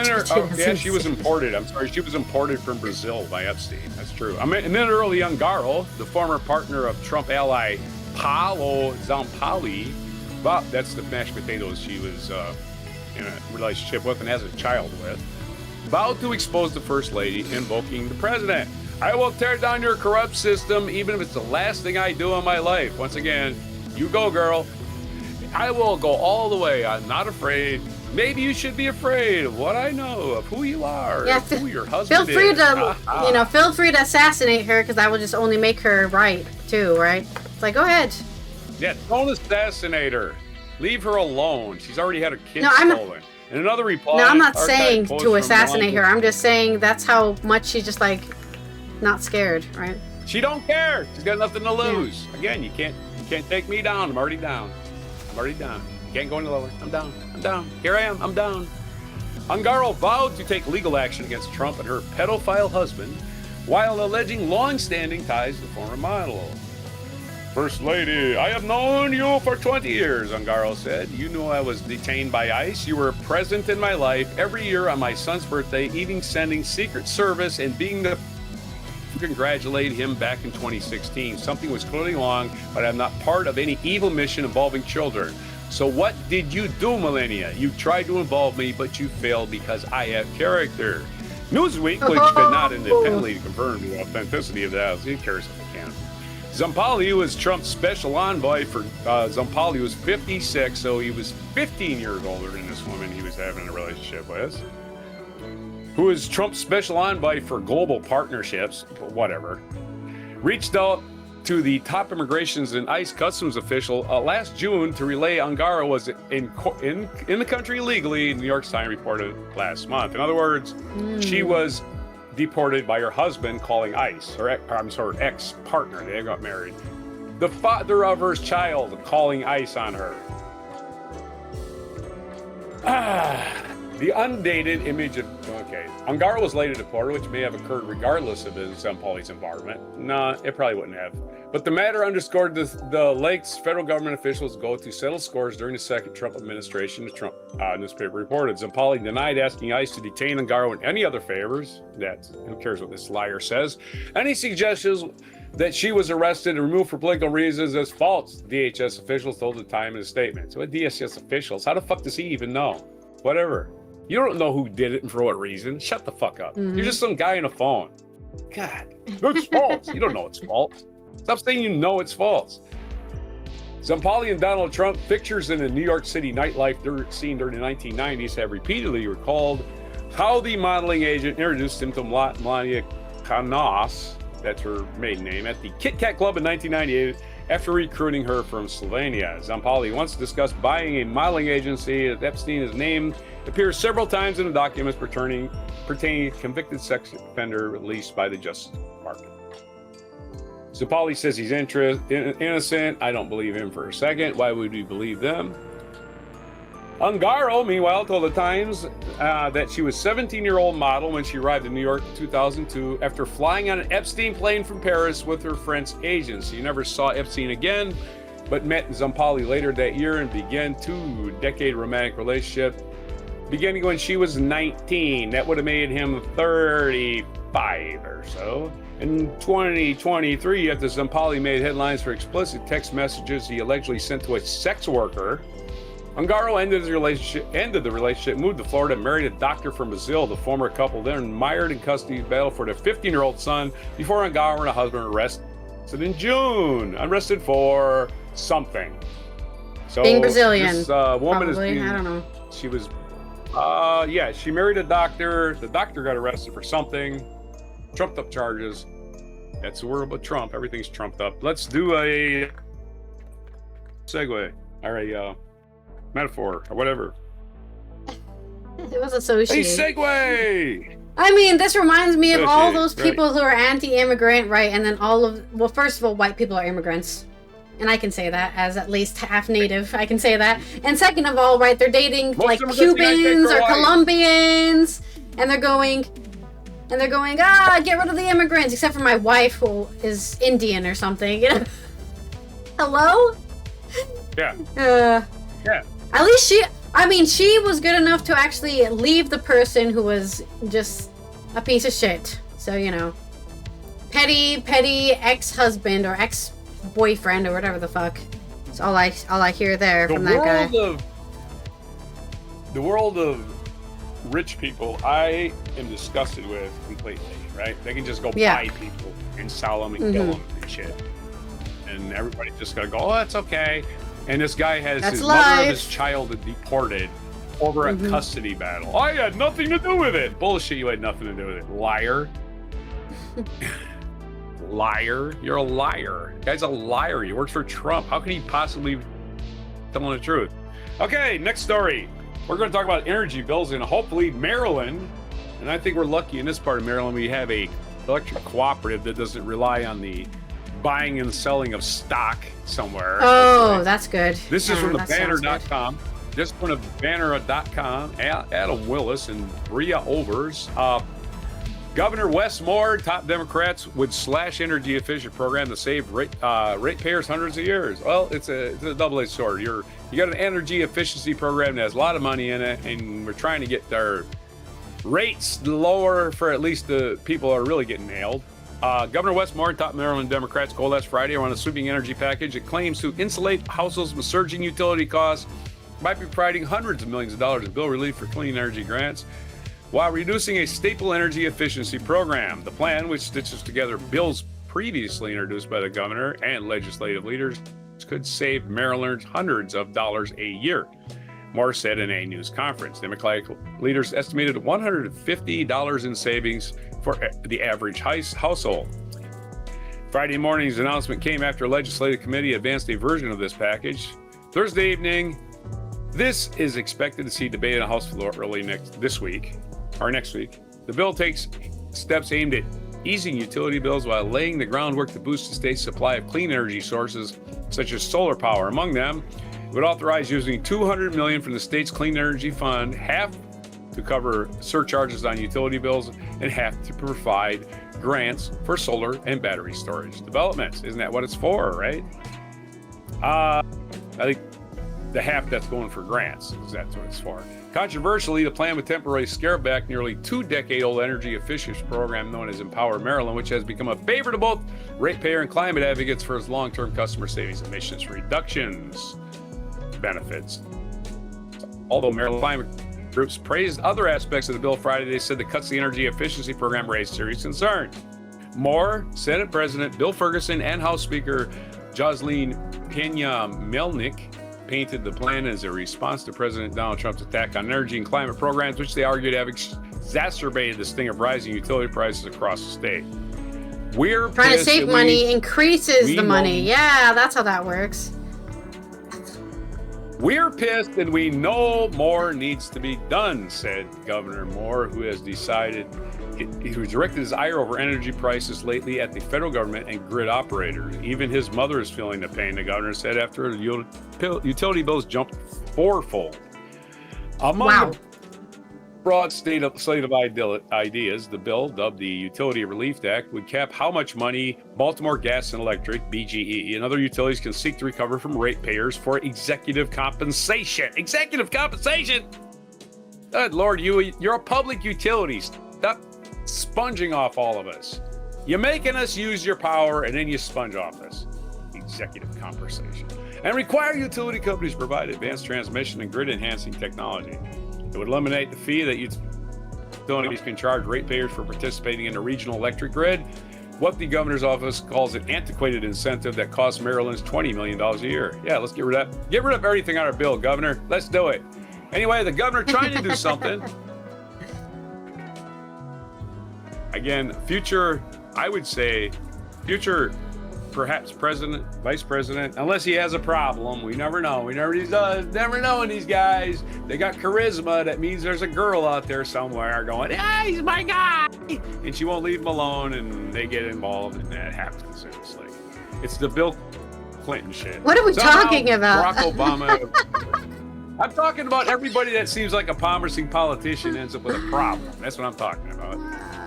she was imported. I'm sorry, she was imported from Brazil by Epstein. That's true. A minute early, Angaro, the former partner of Trump ally Paolo Zampalli, well, that's the mashed potatoes she was in a relationship with and has a child with, vowed to expose the First Lady, invoking the president. I will tear down your corrupt system, even if it's the last thing I do in my life. Once again, you go, girl. I will go all the way. I'm not afraid. Maybe you should be afraid of what I know, of who you are, of who your husband is. Feel free to assassinate her, because that will just only make her right, too, right? It's like, go ahead. Yeah, don't assassinate her. Leave her alone. She's already had her kids stolen. And another reply. No, I'm not saying to assassinate her. I'm just saying that's how much she's just like not scared, right? She don't care. She's got nothing to lose. Yeah. Again, you can't take me down. I'm already down. You can't go any lower. I'm down. Here I am. I'm down. Angaro vowed to take legal action against Trump and her pedophile husband while alleging long-standing ties to former model. First Lady, I have known you for 20 years, Angaro said. You knew I was detained by ICE. You were present in my life every year on my son's birthday, even sending Secret Service and being the congratulate him back in 2016. Something was clearly wrong, but I'm not part of any evil mission involving children. So what did you do, Melania? You tried to involve me, but you failed because I have character. Newsweek, which could not independently confirm the authenticity of that, he cares if they can. Zampalli was Trump's special envoy for Zampalli was 56, so he was 15 years older than this woman he was having a relationship with. who is Trump's special envoy for global partnerships, whatever, reached out to the top immigrations and ICE customs official last June to relay Angaro was in the country illegally, New York Times reported last month. In other words, she was deported by her husband calling ICE, or I'm sorry, ex-partner. They got married. The father of her child calling ICE on her. The undated image of, okay, Angaro was later deported, which may have occurred regardless of his Poli's involvement. Nah, it probably wouldn't have. But the matter underscored the lengths federal government officials go to settle scores during the second Trump administration, the Trump newspaper reported. Zampali denied asking ICE to detain Angaro in any other favors. Who cares what this liar says? Any suggestions that she was arrested and removed for political reasons is false, DHS officials told the Times in a statement. So what DHS officials? How the fuck does he even know? Whatever. You don't know who did it and for what reason. Shut the fuck up. You're just some guy on a phone. God, it's false. You don't know it's false. Stop saying you know it's false. Zampali and Donald Trump, pictures in a New York City nightlife scene during the 1990s, have repeatedly recalled how the modeling agent introduced him to Melania Trump, that's her maiden name, at the Kit Kat Club in 1998 after recruiting her from Slovenia. Zampali once discussed buying a modeling agency that Epstein is named, appears several times in the documents pertaining to convicted sex offender released by the Justice Department. Zampali says he's innocent. I don't believe him for a second. Why would we believe them? Angaro, meanwhile, told the Times that she was a 17-year-old model when she arrived in New York in 2002 after flying on an Epstein plane from Paris with her French agent. She never saw Epstein again, but met Zampali later that year and began a two-decade romantic relationship, beginning when she was 19. That would have made him 35 or so. In 2023, after Zampali made headlines for explicit text messages he allegedly sent to a sex worker, Angaro ended the relationship, moved to Florida, married a doctor from Brazil. The former couple then mired in custody battle for their 15-year-old son before Angaro and her husband were arrested in June, arrested for something. So being Brazilian, this woman probably. is I don't know. She was, she married a doctor. The doctor got arrested for something, trumped up charges. That's the word about Trump. Everything's trumped up. Let's do a segue. All right, metaphor or whatever. It was associated. Hey, segue! I mean, this reminds me of all those Associated, people who are anti-immigrant, right? And then well, first of all, white people are immigrants. And I can say that as at least half native. I can say that. And second of all, right, they're dating Most like of them are Cubans or white. Colombians. And they're going, get rid of the immigrants, except for my wife who is Indian or something. You know? Hello? Yeah. Yeah. At least she was good enough to actually leave the person who was just a piece of shit. So, you know, petty ex-husband or ex-boyfriend or whatever the fuck. That's all I hear there from that guy. The world of rich people, I am disgusted with completely, right? They can just go buy people and sell them and kill them and shit. And everybody's just gonna go, oh, that's okay. And this guy has his mother of his child deported over a custody battle. I had nothing to do with it. Bullshit, you had nothing to do with it. Liar. Liar. You're a liar. The guy's a liar. He works for Trump. How can he possibly be telling the truth? Okay, next story. We're going to talk about energy bills in hopefully Maryland. And I think we're lucky in this part of Maryland. We have a electric cooperative that doesn't rely on the buying and selling of stock somewhere. Oh, that's good. This is from the banner.com. This one of banner.com. Adam Willis and Bria Overs. Governor Wes Moore, top Democrats would slash energy efficient program to save ratepayers hundreds of years. Well, it's a double-edged sword. You got an energy efficiency program that has a lot of money in it, and we're trying to get their rates lower for at least the people that are really getting nailed. Governor Wes Moore and top Maryland Democrats coalesced Friday on a sweeping energy package that claims to insulate households from surging utility costs by providing hundreds of millions of dollars in bill relief for clean energy grants while reducing a staple energy efficiency program. The plan, which stitches together bills previously introduced by the governor and legislative leaders, could save Marylanders hundreds of dollars a year. Moore said in a news conference. Democratic leaders estimated $150 in savings for the average household. Friday morning's announcement came after a legislative committee advanced a version of this package. Thursday evening, this is expected to see debate in the House floor early next week. The bill takes steps aimed at easing utility bills while laying the groundwork to boost the state's supply of clean energy sources, such as solar power. Among them, it would authorize using $200 million from the state's Clean Energy Fund, half to cover surcharges on utility bills, and half to provide grants for solar and battery storage developments. Isn't that what it's for, right? I think the half that's going for grants, because that's what it's for. Controversially, the plan would temporarily scale back nearly 2-decade-old energy efficiency program known as Empower Maryland, which has become a favorite of both ratepayer and climate advocates for its long-term customer savings emissions reductions benefits. Although Maryland climate groups praised other aspects of the bill Friday, they said the cuts to the energy efficiency program raised serious concern. Moore, Senate President Bill Ferguson, and House Speaker Jocelyn Pena-Melnick painted the plan as a response to President Donald Trump's attack on energy and climate programs, which they argued have exacerbated the sting of rising utility prices across the state. We're trying to save money increases the money. Yeah, that's how that works. We're pissed and we know more needs to be done, said Governor Moore, who has directed his ire over energy prices lately at the federal government and grid operators. Even his mother is feeling the pain, the governor said, after utility bills jumped fourfold. Among the broad slate of ideas, the bill, dubbed the Utility Relief Act, would cap how much money Baltimore Gas and Electric, BGE, and other utilities can seek to recover from ratepayers for executive compensation. Executive compensation? Good Lord, you're a public utility. Stop sponging off all of us. You're making us use your power and then you sponge off us. Executive compensation. And require utility companies to provide advanced transmission and grid enhancing technology. It would eliminate the fee that utilities can charge ratepayers for participating in the regional electric grid, what the governor's office calls an antiquated incentive that costs Maryland's $20 million a year. Yeah, let's get rid of everything on our bill, Governor. Let's do it. Anyway, the governor trying to do something. Again, I would say future perhaps president, vice president, unless he has a problem. We never know. We never know in these guys. They got charisma. That means there's a girl out there somewhere going, yeah, he's my guy. And she won't leave him alone, and they get involved, and that happens. It's the Bill Clinton shit. What are we talking about? Barack Obama. I'm talking about everybody that seems like a promising politician ends up with a problem. That's what I'm talking about.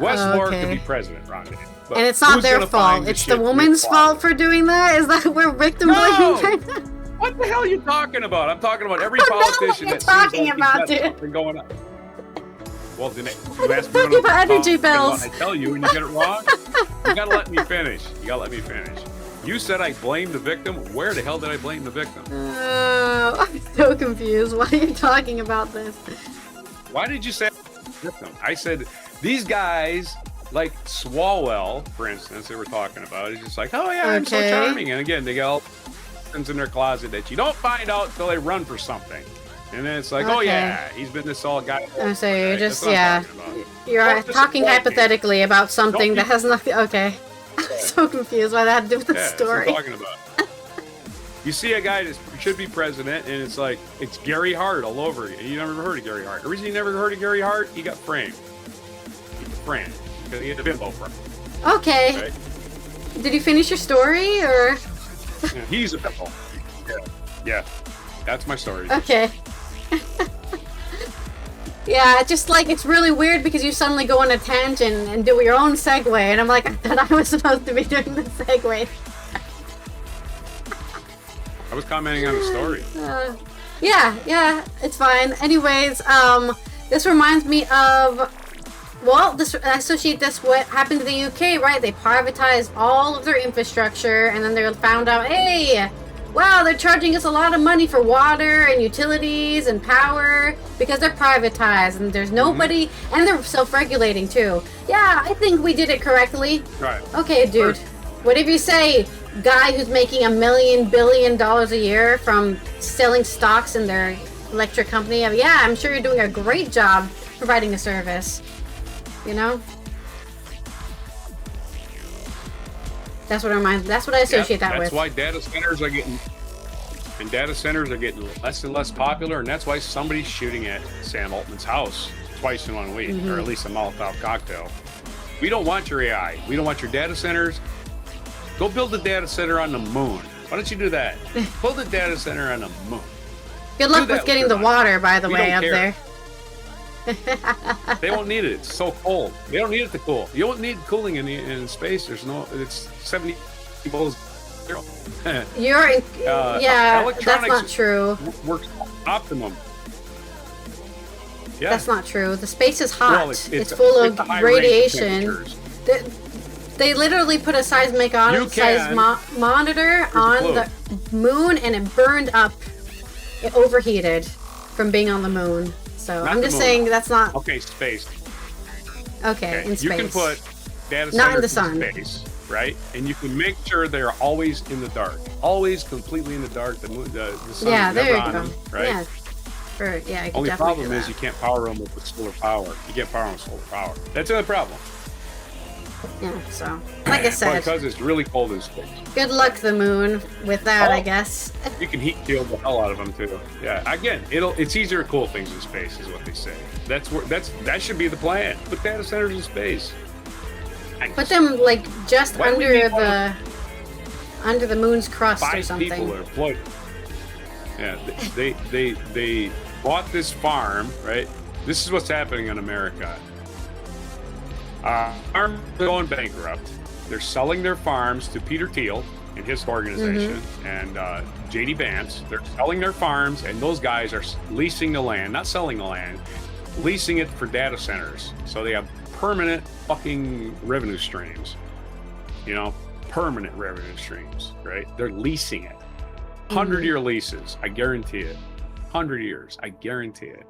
Wes Moore could be president, Ron. And it's not their fault. It's the woman's fault for doing that? Is that where victim blaming right now? What the hell are you talking about? I'm talking about every politician that seems like he's got something going on. Well, then you ask me about energy bills. I tell you, and you get it wrong. You gotta let me finish. You said I blamed the victim. Where the hell did I blame the victim? I'm so confused. Why are you talking about this? Why did you say victim? I said these guys, like Swalwell, for instance, they were talking about. He's just like, oh yeah, I'm so charming. And again, they got all things in their closet that you don't find out until they run for something. And then it's like, oh yeah, he's been this all guy. I'm sorry, you're just, you're talking hypothetically about something that has nothing. Okay. I'm so confused why that had to do with the story. That's what I'm talking about. You see a guy that should be president, and it's like, it's Gary Hart all over again. You never heard of Gary Hart. The reason you never heard of Gary Hart, he got framed. Because he had a bimbo frame. Okay. Did you finish your story, or? Yeah, he's a bimbo. Yeah. That's my story. Okay. Yeah, just like, it's really weird because you suddenly go on a tangent and do your own segue, and I'm like, I thought I was supposed to be doing the segue. I was commenting on the story. Yeah, it's fine. Anyways, this reminds me of, well, I associate this what happened in the UK, right? They privatized all of their infrastructure, and then they found out, hey, wow, they're charging us a lot of money for water and utilities and power because they're privatized, and there's nobody, and they're self-regulating too. Yeah, I think we did it correctly. Right. Okay, dude. Whatever you say, guy who's making $1 billion a year from selling stocks in their electric company. Yeah, I'm sure you're doing a great job providing a service. You know? That's what I associate that with. That's why data centers are getting less and less popular, and that's why somebody's shooting at Sam Altman's house twice in 1 week, or at least a Molotov cocktail. We don't want your AI. We don't want your data centers. Go build a data center on the moon. Why don't you do that? Build a data center on the moon. Good luck with getting the water, by the way, up there. They won't need it. It's so cold. They don't need it to cool. You don't need cooling in space. It's 70 below zero. That's not true. Works optimum. Yeah. That's not true. The space is hot. It's full of radiation. They literally put a seismic monitor on the moon, and it burned up. It overheated from being on the moon. So I'm just saying that's not... Okay, space. Okay, in space. You can put data centers not in the sun. Space, right? And you can make sure they're always in the dark. Always completely in the dark. The sun is never on them, right? Yeah. Only problem is you can't power them with solar power. You can't power them with solar power. That's the only problem. Yeah, so, like I said... Because it's really cold in space. Good luck, the moon, with that, I guess. You can heat shield the hell out of them, too. Yeah, again, it's easier to cool things in space, is what they say. That should be the plan. Put data centers in space. Nice. Put them, like, just under the moon's crust or something. 5 people are floating. Yeah, they bought this farm, right? This is what's happening in America. Farms are going bankrupt. They're selling their farms to Peter Thiel and his organization and J.D. Vance. They're selling their farms, and those guys are leasing the land, not selling the land, leasing it for data centers. So they have permanent fucking revenue streams. You know, permanent revenue streams, right? They're leasing it. 100-year leases, I guarantee it. 100 years, I guarantee it.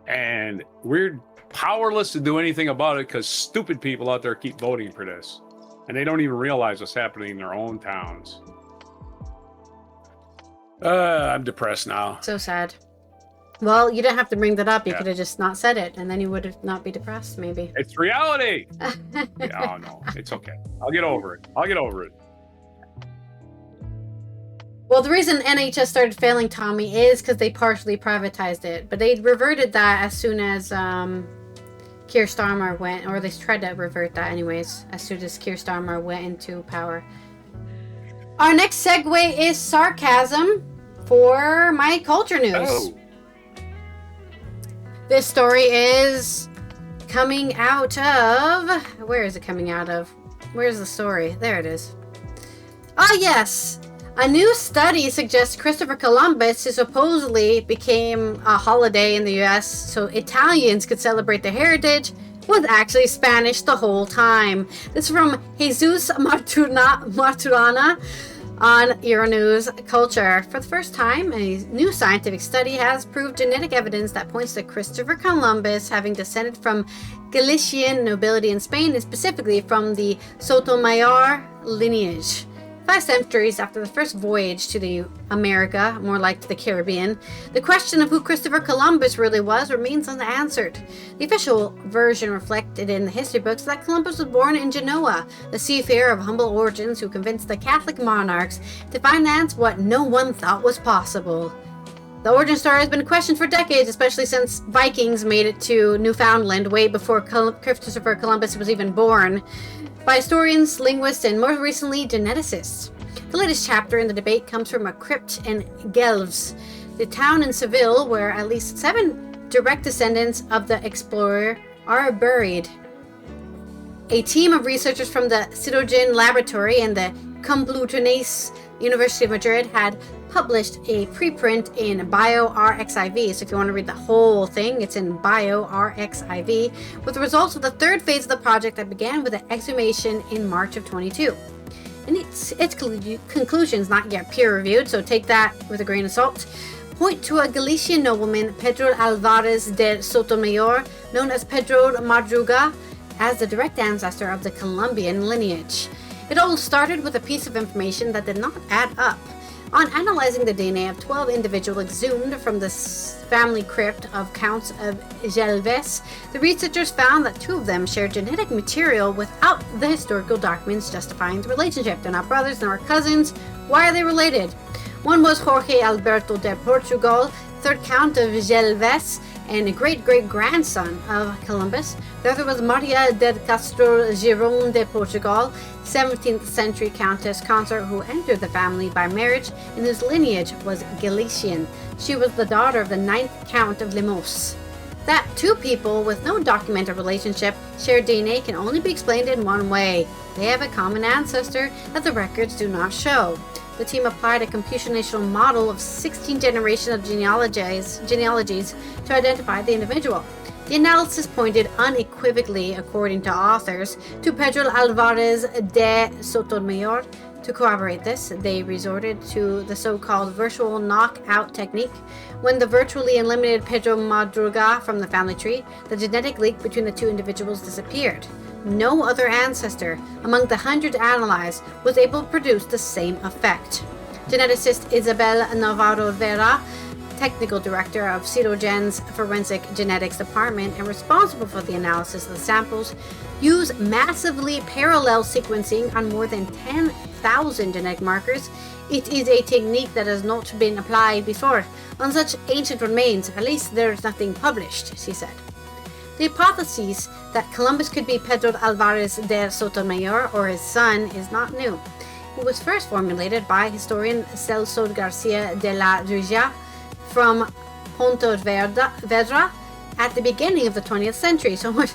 And we're powerless to do anything about it because stupid people out there keep voting for this, and they don't even realize what's happening in their own towns. I'm depressed now. So sad. Well, you didn't have to bring that up. You could have just not said it, and then you would not be depressed, maybe. It's reality. Oh no, it's okay. I'll get over it. Well, the reason NHS started failing, Tommy, is because they partially privatized it, but they reverted that as soon as Keir Starmer went, or they tried to revert that anyways, as soon as Keir Starmer went into power. Our next segue is sarcasm for my culture news. Oh. This story is coming out of... Where is it coming out of? Where's the story? There it is. Ah, yes! A new study suggests Christopher Columbus, who supposedly became a holiday in the U.S. so Italians could celebrate their heritage, was actually Spanish the whole time. This is from Jesus Maturana on Euronews Culture. For the first time, a new scientific study has proved genetic evidence that points to Christopher Columbus having descended from Galician nobility in Spain, and specifically from the Sotomayor lineage. 5 centuries after the first voyage to the America, more like to the Caribbean, the question of who Christopher Columbus really was remains unanswered. The official version reflected in the history books that Columbus was born in Genoa, a seafarer of humble origins who convinced the Catholic monarchs to finance what no one thought was possible. The origin story has been questioned for decades, especially since Vikings made it to Newfoundland way before Christopher Columbus was even born, by historians, linguists, and more recently, geneticists. The latest chapter in the debate comes from a crypt in Guelph, the town in Seville where at least 7 direct descendants of the explorer are buried. A team of researchers from the Citogen Laboratory and the Complutense University of Madrid had published a preprint in bioRxiv. So if you want to read the whole thing, it's in bioRxiv, with the results of the 3rd phase of the project that began with an exhumation in March of 22. And its conclusions, not yet peer-reviewed, so take that with a grain of salt, point to a Galician nobleman, Pedro Alvarez de Sotomayor, known as Pedro Madruga, as the direct ancestor of the Colombian lineage. It all started with a piece of information that did not add up. On analyzing the DNA of 12 individuals exhumed from the family crypt of Counts of Gelves, the researchers found that 2 of them shared genetic material without the historical documents justifying the relationship. They're not brothers nor cousins. Why are they related? One was Jorge Alberto de Portugal, 3rd Count of Gelves, and a great-great-grandson of Columbus. The other was Maria de Castro Giron de Portugal, 17th century countess consort who entered the family by marriage and whose lineage was Galician. She was the daughter of the 9th Count of Lemos. That 2 people with no documented relationship share DNA can only be explained in one way. They have a common ancestor that the records do not show. The team applied a computational model of 16 generations of genealogies to identify the individual. The analysis pointed unequivocally, according to authors, to Pedro Alvarez de Sotomayor. To corroborate this, they resorted to the so-called virtual knockout technique. When the virtually eliminated Pedro Madruga from the family tree, the genetic link between the 2 individuals disappeared. No other ancestor among the hundreds analyzed was able to produce the same effect. Geneticist Isabel Navarro Vera, technical director of Cytogen's Forensic Genetics Department and responsible for the analysis of the samples, used massively parallel sequencing on more than 10,000 genetic markers. It is a technique that has not been applied before on such ancient remains. At least there's nothing published, she said. The hypothesis that Columbus could be Pedro Alvarez de Sotomayor or his son is not new. It was first formulated by historian Celso Garcia de la Riga from Pontevedra at the beginning of the 20th century, so much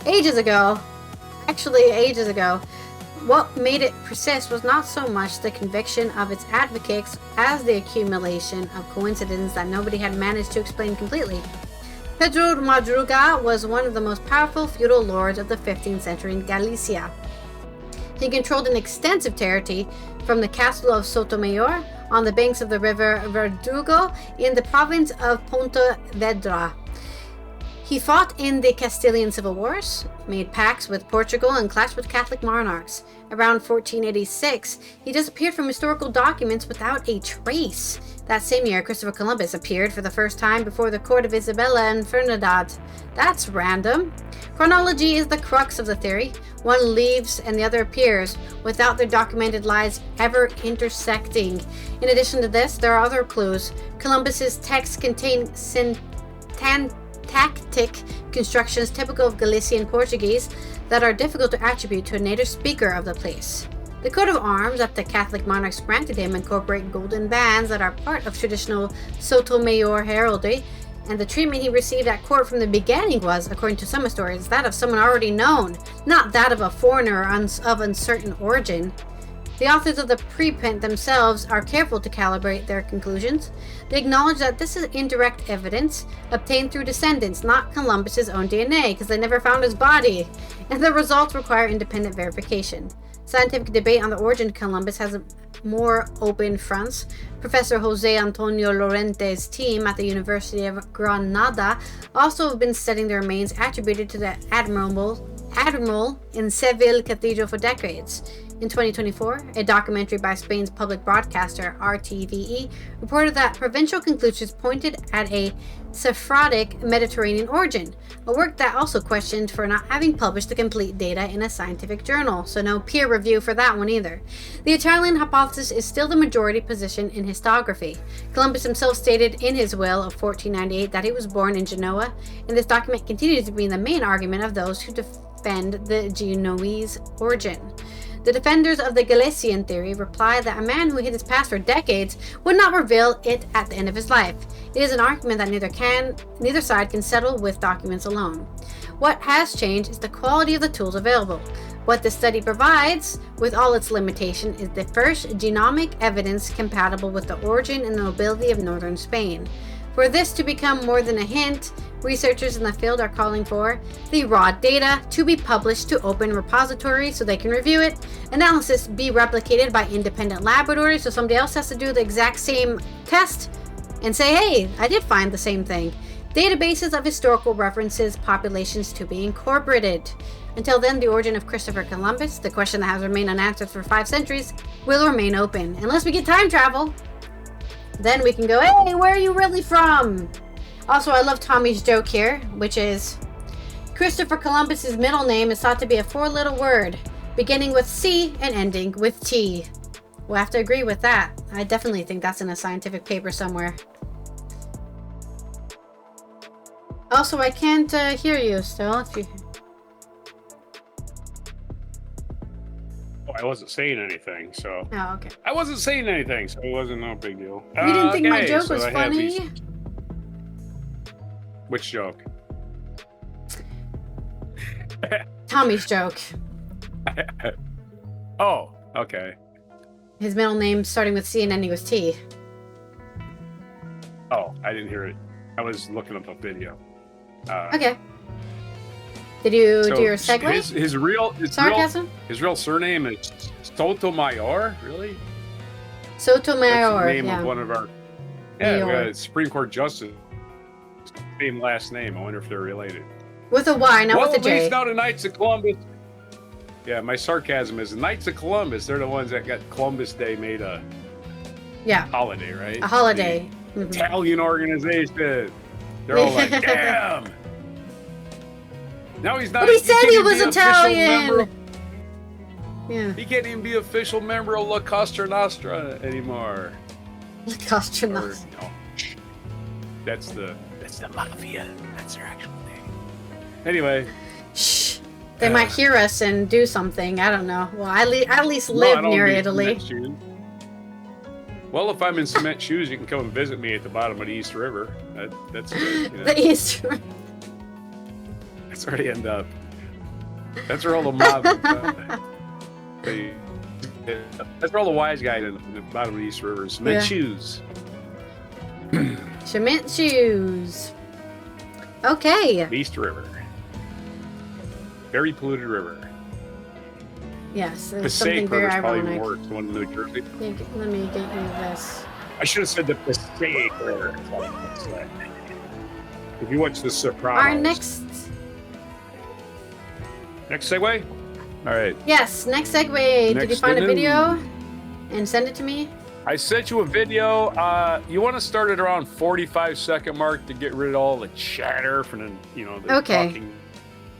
ages ago. What made it persist was not so much the conviction of its advocates as the accumulation of coincidences that nobody had managed to explain completely. Pedro Madruga was one of the most powerful feudal lords of the 15th century in Galicia. He controlled an extensive territory from the castle of Sotomayor on the banks of the river Verdugo in the province of Pontevedra. He fought in the Castilian civil wars, made pacts with Portugal, and clashed with Catholic monarchs. Around 1486, he disappeared from historical documents without a trace. That same year, Christopher Columbus appeared for the first time before the court of Isabella and Ferdinand. That's random. Chronology is the crux of the theory. One leaves and the other appears, without their documented lives ever intersecting. In addition to this, there are other clues. Columbus's texts contain syntactic constructions typical of Galician Portuguese that are difficult to attribute to a native speaker of the place. The coat of arms that the Catholic monarchs granted him incorporate golden bands that are part of traditional Sotomayor heraldry, and the treatment he received at court from the beginning was, according to some historians, that of someone already known, not that of a foreigner of uncertain origin. The authors of the preprint themselves are careful to calibrate their conclusions. They acknowledge that this is indirect evidence obtained through descendants, not Columbus's own DNA, because they never found his body, and the results require independent verification. Scientific debate on the origin of Columbus has more open fronts. Professor Jose Antonio Lorente's team at the University of Granada also have been studying the remains attributed to the Admiral in Seville Cathedral for decades. In 2024, a documentary by Spain's public broadcaster RTVE reported that provincial conclusions pointed at a Sephardic Mediterranean origin, a work that also questioned for not having published the complete data in a scientific journal, so no peer review for that one either. The Italian hypothesis is still the majority position in histography. Columbus himself stated in his will of 1498 that he was born in Genoa, and this document continues to be the main argument of those who defend the Genoese origin. The defenders of the Galician theory reply that a man who hid his past for decades would not reveal it at the end of his life. It is an argument that neither side can settle with documents alone. What has changed is the quality of the tools available. What the study provides, with all its limitation, is the first genomic evidence compatible with the origin and nobility of northern Spain. For this to become more than a hint, researchers in the field are calling for the raw data to be published to open repositories so they can review it, analysis be replicated by independent laboratories so somebody else has to do the exact same test and say, hey, I did find the same thing. Databases of historical references, populations to be incorporated. Until then, the origin of Christopher Columbus, the question that has remained unanswered for 5 centuries, will remain open, unless we get time travel. Then we can go, hey, where are you really from? Also, I love Tommy's joke here, which is Christopher Columbus's middle name is thought to be a 4-letter word, beginning with C and ending with T. We'll have to agree with that. I definitely think that's in a scientific paper somewhere. Also, I can't hear you still. If you... I wasn't saying anything, so. Oh, okay. I wasn't saying anything, so it wasn't no big deal. You didn't think my joke was funny? Which joke? Tommy's joke. Oh, okay. His middle name starting with C and ending with T. Oh, I didn't hear it. I was looking up a video. Okay. Did you do your segue? His real sarcasm? His real surname is Sotomayor. Really? Sotomayor. That's the name yeah. of one of our. Yeah, we got a Supreme Court justice. Same last name. I wonder if they're related. With a Y, not well, with a J. At least now the Knights of Columbus. Yeah, my sarcasm is the Knights of Columbus. They're the ones that got Columbus Day made a holiday, right? A holiday. Italian organization. They're all like, damn. Now he's not. But he said he was Italian. Yeah. He can't even be official member of La Cosa Nostra anymore. La Cosa Nostra. No. That's the mafia. That's their actual name. Anyway. Shh. They might hear us and do something. I don't know. Well, I at least live near Italy. Well, if I'm in cement shoes, you can come and visit me at the bottom of the East River. That's good. You know. The East River. That's where they end up. That's where all the mob. That's where all the wise guys in the bottom of the East River. Cement shoes. Cement shoes. Okay. East River. Very polluted river. Yes, the something very ironic. Probably worse, one in New Jersey. Let me get you this. I should have said the Passaic River. If you watch The Sopranos. Our next segue? All right. Yes, next segue. Did you find a video and send it to me? I sent you a video. You want to start at around 45-second mark to get rid of all the chatter from the talking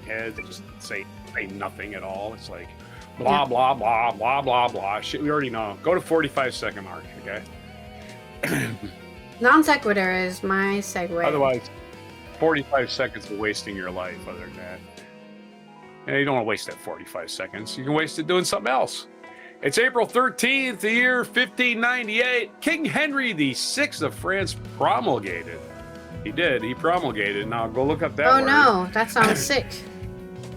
heads. They just say nothing at all. It's like blah blah blah blah blah blah. Shit, we already know. Go to 45-second mark, okay? Non sequitur is my segue. Otherwise, 45 seconds of wasting your life. Other than that, and you don't want to waste that 45 seconds. You can waste it doing something else. It's April 13th, the year 1598. King Henry VI of France promulgated. He did. He promulgated. Now go look up that word. Oh no, that sounds sick.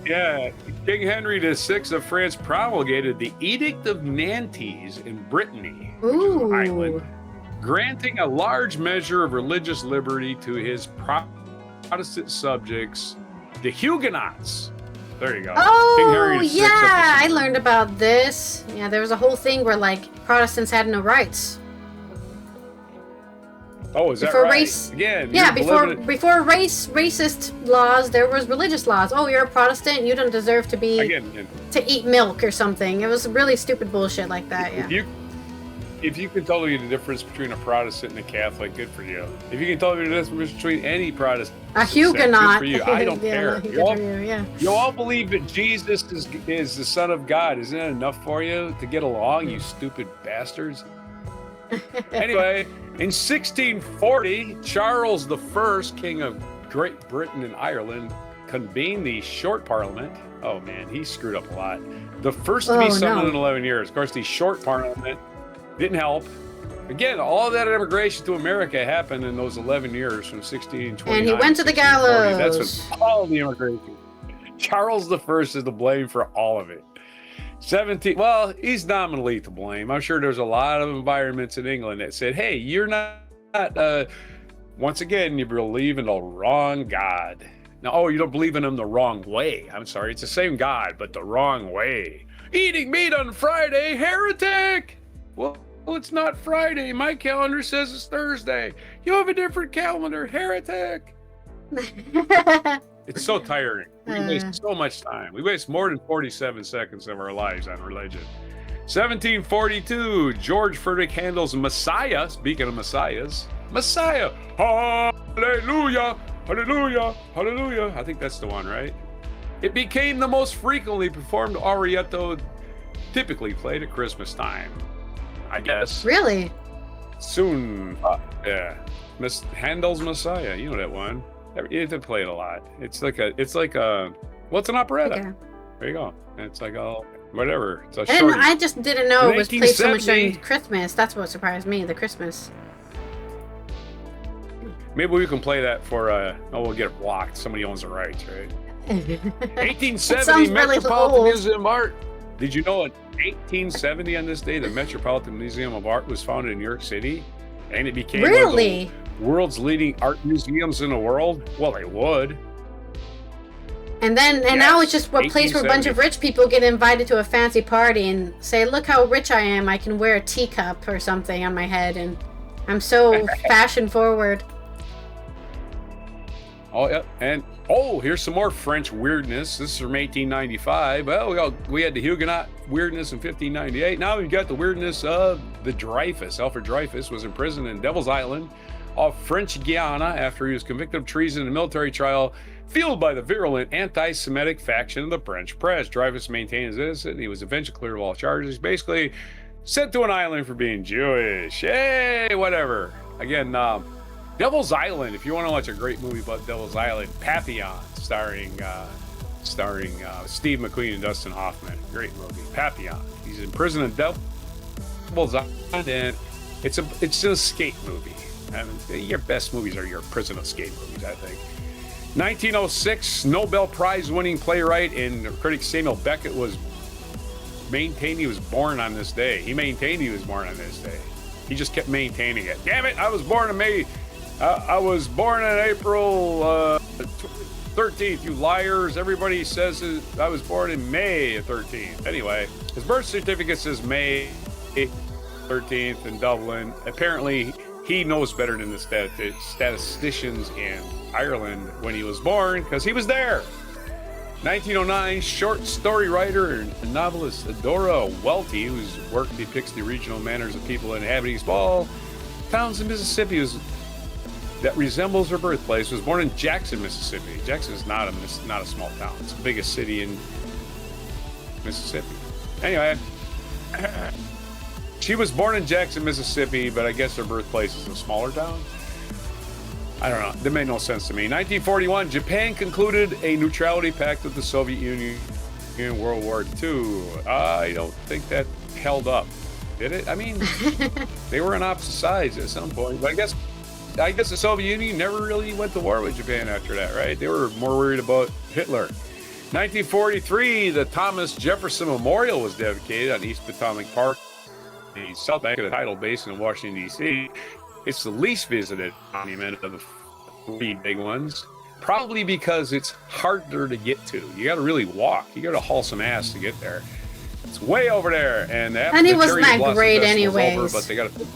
Yeah, King Henry VI of France promulgated the Edict of Nantes in Brittany, which is an island, granting a large measure of religious liberty to his Protestant subjects, the Huguenots. There you go. Oh, King Henry yeah, I learned about this. Yeah, there was a whole thing where, Protestants had no rights. Oh, is that before right? Race, again, yeah, before racist laws, there was religious laws. Oh, you're a Protestant, you don't deserve to eat milk or something. It was really stupid bullshit like that. Yeah. If you can tell me the difference between a Protestant and a Catholic, good for you. If you can tell me the difference between any Protestant, a Huguenot, good for you. I don't care. You all believe that Jesus is the Son of God. Isn't that enough for you to get along, you stupid bastards? Anyway, in 1640, Charles I, King of Great Britain and Ireland, convened the Short Parliament. Oh man, he screwed up a lot. The first to be summoned in 11 years. Of course, the Short Parliament didn't help. Again, all of that immigration to America happened in those 11 years from 1629. And he went to the gallows. That's when all the immigration. Charles I is to blame for all of it. Well, he's nominally to blame. I'm sure there's a lot of environments in England that said, hey, you're not once again, you believe in the wrong God. Now, you don't believe in him the wrong way. I'm sorry, it's the same God, but the wrong way. Eating meat on Friday, heretic! Well, it's not Friday. My calendar says it's Thursday. You have a different calendar, heretic! It's so tiring. We waste so much time. We waste more than 47 seconds of our lives on religion. 1742, George Frederick Handel's Messiah, speaking of messiahs, Messiah, hallelujah, hallelujah, hallelujah. I think that's the one, right? It became the most frequently performed arietto typically played at Christmas time, I guess. Really? Soon, yeah. Miss Handel's Messiah, you know that one. You have to play it a lot. It's like a, well, it's an operetta. Okay. There you go. It's like a, whatever. It's a and I just didn't know it was played so much during Christmas. That's what surprised me, the Christmas. Maybe we can play that for, we'll get it blocked. Somebody owns the rights, right? 1870, Metropolitan Museum of Art. Did you know in 1870 on this day, the Metropolitan Museum of Art was founded in New York City? And it became one of the world's leading art museums in the world? Well, they would. And now it's just a place where a bunch of rich people get invited to a fancy party and say, look how rich I am. I can wear a teacup or something on my head. And I'm so fashion forward. Oh, yeah. And, here's some more French weirdness. This is from 1895. Well, we had the Huguenot weirdness in 1598. Now we've got the weirdness of the Dreyfus. Alfred Dreyfus was imprisoned in Devil's Island off French Guiana after he was convicted of treason in a military trial fueled by the virulent anti-Semitic faction of the French press. Dreyfus maintained his innocence, and he was eventually cleared of all charges. He's basically sent to an island for being Jewish. Hey, whatever. Again, Devil's Island, if you want to watch a great movie about Devil's Island, Papillon, starring Steve McQueen and Dustin Hoffman. Great movie, Papillon. He's in prison in Devil's Island, and it's an escape movie. I mean, your best movies are your prison escape movies, I think. 1906, Nobel Prize winning playwright and critic Samuel Beckett maintained he was born on this day. He maintained he was born on this day. He just kept maintaining it. Damn it, I was born in May. I was born on April 13th, you liars. Everybody says I was born in May 13th. Anyway, his birth certificate says May 13th in Dublin. Apparently, he knows better than the statisticians in Ireland when he was born, because he was there. 1909, short story writer and novelist Adora Welty, whose work depicts the regional manners of people inhabiting small towns in Mississippi, that resembles her birthplace, was born in Jackson, Mississippi. Jackson is not a small town. It's the biggest city in Mississippi. Anyway, she was born in Jackson, Mississippi, but I guess her birthplace is a smaller town. I don't know. That made no sense to me. 1941, Japan concluded a neutrality pact with the Soviet Union in World War II. I don't think that held up. Did it? I mean, they were on opposite sides at some point, but I guess the Soviet Union never really went to war with Japan after that, right? They were more worried about Hitler. 1943, the Thomas Jefferson Memorial was dedicated on East Potomac Park, the south bank of the tidal basin in Washington, D.C. It's the least visited monument of the three big ones, probably because it's harder to get to. You got to really walk. You got to haul some ass to get there. It's way over there, and it wasn't that great anyways. But they got to.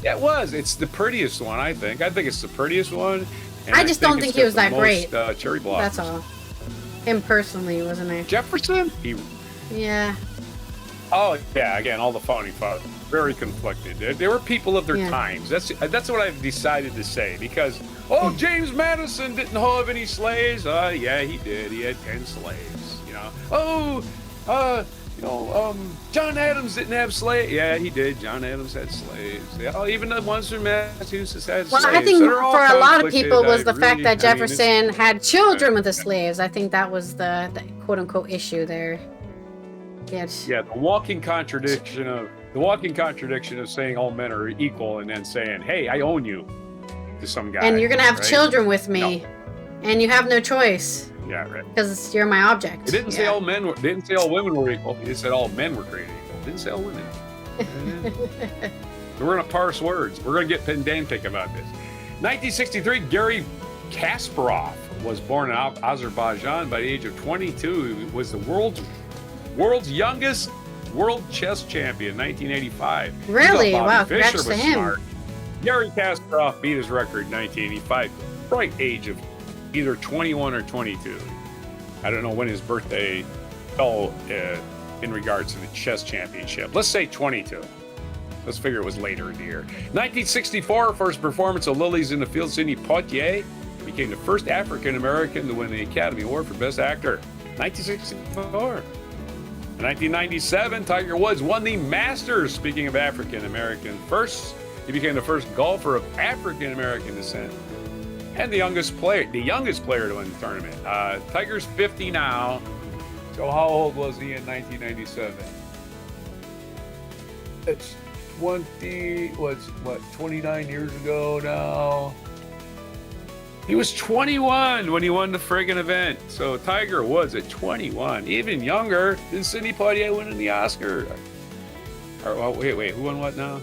Yeah, it was. It's the prettiest one, I think. I think it's the prettiest one. I just don't think he was that great. Cherry blossoms. That's all. Him personally, wasn't it? Jefferson? Yeah. Oh, yeah. Again, all the founding fathers. Very conflicted. They were people of their times. That's what I've decided to say. Because, James Madison didn't have any slaves. Yeah, he did. He had 10 slaves. You know. John Adams didn't have slaves. Yeah, he did. John Adams had slaves. Yeah, even the ones from Massachusetts had slaves. Well, I think for a lot of people was the fact that Jefferson had children with the slaves. I think that was the quote-unquote issue there. Yes. Yeah, the walking contradiction of saying all men are equal and then saying, hey, I own you to some guy. And you're going to have children with me. No. And you have no choice. Yeah, right. Because you're my object. It didn't say all men were. Didn't say all women were equal. It said all men were created equal. It didn't say all women. We're gonna parse words. We're gonna get pedantic about this. 1963, Garry Kasparov was born in Azerbaijan. By the age of 22, he was the world's youngest world chess champion. 1985. Really? Wow! Congrats to him. Smart. Garry Kasparov beat his record in 1985. Right age of either 21 or 22. I don't know when his birthday fell in regards to the chess championship. Let's say 22. Let's figure it was later in the year. 1964, first performance of Lilies in the Field, Sidney Poitier became the first African-American to win the Academy Award for Best Actor. 1964. In 1997, Tiger Woods won the Masters. Speaking of African-American first, he became the first golfer of African-American descent and the youngest player to win the tournament. Tiger's 50 now. So how old was he in 1997? It's 29 years ago now. He was 21 when he won the friggin' event. So Tiger Woods at 21, even younger than Sidney Poitier winning the Oscar. Wait, who won what now?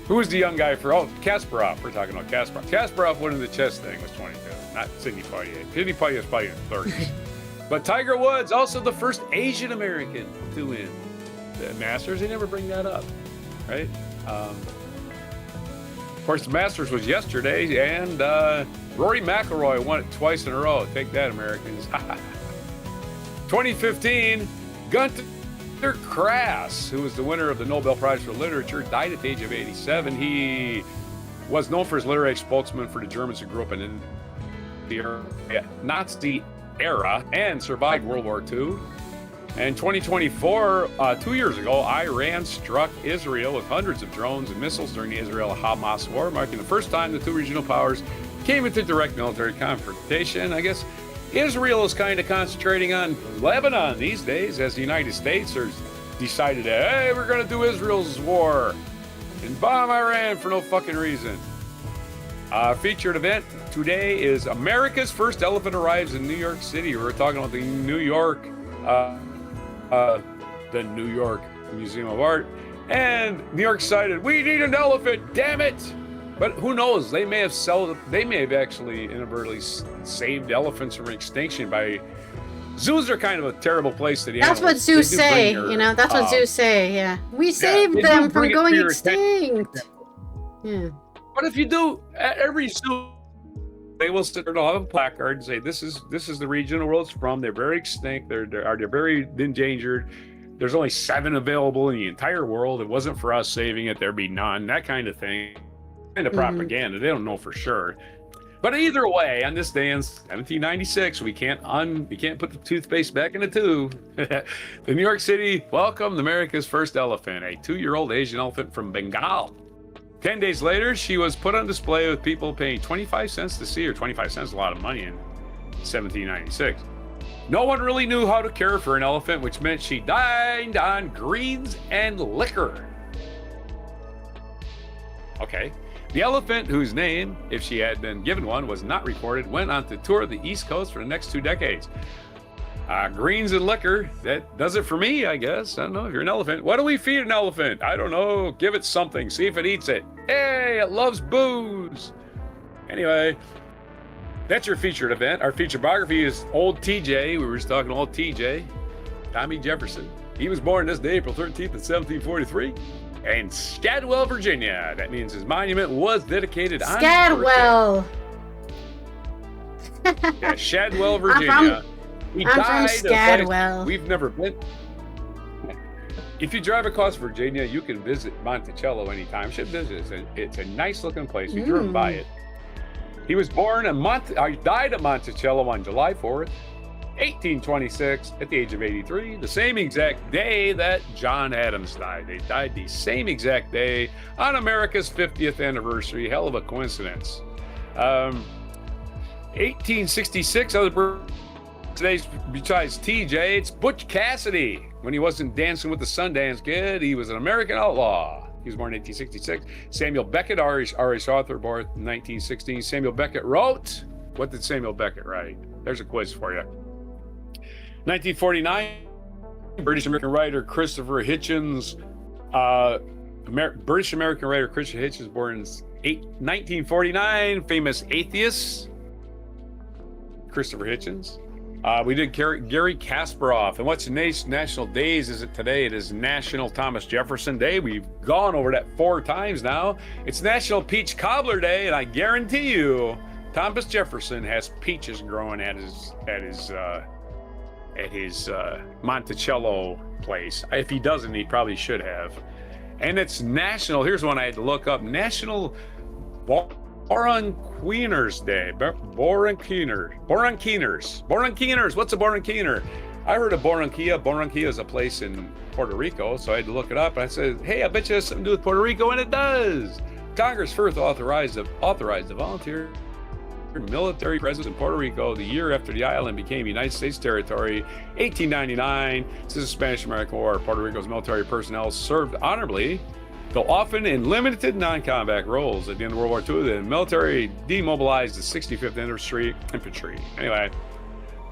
Who was the young guy for? Oh, Kasparov. We're talking about Kasparov. Kasparov winning the chess thing was 22, not Sidney Poitier. Sidney Poitier was probably in the 30s. But Tiger Woods, also the first Asian American to win the Masters. They never bring that up, right? Of course, the Masters was yesterday, and Rory McIlroy won it twice in a row. Take that, Americans. 2015, Gunter Grass, who was the winner of the Nobel Prize for Literature, died at the age of 87. He was known for his literary spokesman for the Germans who grew up in the Nazi era and survived World War II. And 2024, 2 years ago, Iran struck Israel with hundreds of drones and missiles during the Israel-Hamas war, marking the first time the two regional powers came into direct military confrontation. I guess Israel is kind of concentrating on Lebanon these days, as the United States has decided that, hey, we're going to do Israel's war and bomb Iran for no fucking reason. Featured event today is America's first elephant arrives in New York City. We're talking about the New York Museum of Art, and New York cited, we need an elephant, damn it. But who knows, they may have actually inadvertently saved elephants from extinction by, zoos are kind of a terrible place to the That's animals. what zoos say, that's what zoos say, yeah. We saved them from going extinct. Yeah. But if you do, at every zoo, they will sit there, they'll have a placard and say, this is the region the world's from. They're very extinct. They're very endangered. There's only 7 available in the entire world. It wasn't for us saving it. There'd be none. That kind of thing. Kind of propaganda. They don't know for sure. But either way, on this day in 1796, we can't put the toothpaste back in the tube. The New York City welcomed America's first elephant, a 2-year-old Asian elephant from Bengal. 10 days later, she was put on display with people paying 25 cents to see her. 25 cents is a lot of money in 1796. No one really knew how to care for an elephant, which meant she dined on greens and liquor. Okay. The elephant, whose name, if she had been given one, was not recorded, went on to tour the East Coast for the next 2 decades. Greens and liquor, that does it for me, I guess. I don't know if you're an elephant. What do we feed an elephant? I don't know. Give it something. See if it eats it. Hey, it loves booze. Anyway, that's your featured event. Our featured biography is Old TJ. We were just talking to Old TJ, Tommy Jefferson. He was born this day, April 13th, in 1743. In Scadwell, Virginia. That means his monument was dedicated on Scadwell. Yeah, Shadwell, Virginia. I'm from Scadwell. We've never been. If you drive across Virginia, you can visit Monticello anytime. Should visit. It's a nice looking place. We drove by it. He was born died at Monticello on July 4th, 1826, at the age of 83, the same exact day that John Adams died. They died the same exact day on America's 50th anniversary. Hell of a coincidence. 1866, other today's besides TJ, it's Butch Cassidy. When he wasn't dancing with the Sundance Kid, he was an American outlaw. He was born in 1866. Samuel Beckett, Irish author, born in 1916. Samuel Beckett wrote, what did Samuel Beckett write? There's a quiz for you. 1949, British-American writer Christopher Hitchens. British-American writer Christopher Hitchens, born in 1949. Famous atheist, Christopher Hitchens. We did Gary Kasparov. And what's the national days is it today? It is National Thomas Jefferson Day. We've gone over that 4 times now. It's National Peach Cobbler Day, and I guarantee you, Thomas Jefferson has peaches growing at his at his Monticello place. If he doesn't, he probably should have. And it's national. Here's one I had to look up. National Borankeeners Day. Borankeeners. What's a Borankeener? I heard of Barranquilla. Barranquilla is a place in Puerto Rico, so I had to look it up. And I said, hey, I bet you it has something to do with Puerto Rico, and it does. Congress first authorized the volunteer military presence in Puerto Rico the year after the island became United States territory, 1899. This is the Spanish-American War. Puerto Rico's military personnel served honorably, though often in limited non-combat roles. At the end of World War II, the military demobilized the 65th Infantry. Anyway,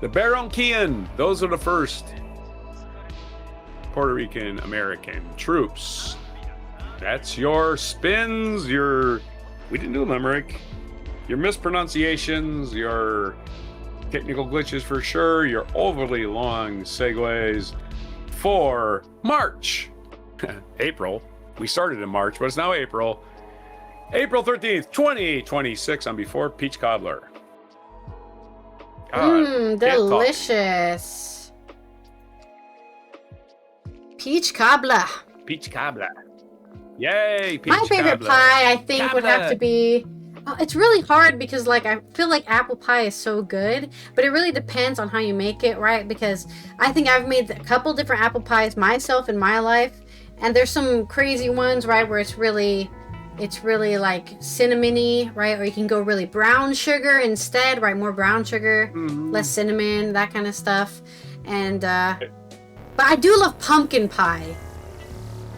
the Barranquillan, those are the first Puerto Rican American troops. That's your spins, we didn't do limerick, your mispronunciations, your technical glitches for sure, your overly long segues for March. April. We started in March, but it's now April. April 13th, 2026 on Before Peach Cobbler. Delicious. Peach Cobbler. Peach Cobbler. Yay, Peach My favorite Cobbler. pie, I think, Cobbler. would have to be... it's really hard because, like, I feel like apple pie is so good, but it really depends on how you make it, right? Because I think I've made a couple different apple pies myself in my life, and there's some crazy ones, right, where it's really like cinnamony, right? Or you can go really brown sugar instead, right? More brown sugar, less cinnamon, that kind of stuff. And but I do love pumpkin pie.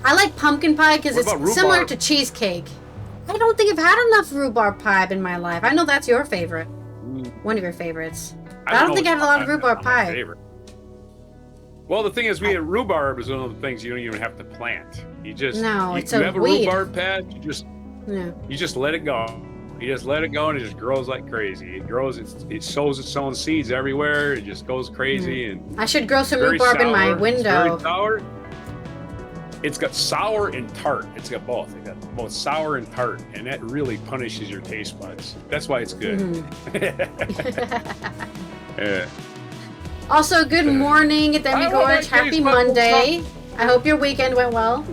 I like pumpkin pie because it's similar to cheesecake. I don't think I've had enough rhubarb pie in my life. I know that's your favorite, one of your favorites. But I don't think I have a lot of rhubarb pie. Well, the thing is, rhubarb is one of the things you don't even have to plant. You it's you a have a weed. rhubarb patch. You just let it go. You just let it go, and it just grows like crazy. It grows. It sows its own seeds everywhere. It just goes crazy. And I should grow some rhubarb in my window. It's very sour. It's got sour and tart. It's got both. It's got both sour and tart, and that really punishes your taste buds. That's why it's good. Yeah. Also, good morning, Demi Gorge. Happy Monday. I hope your weekend went well.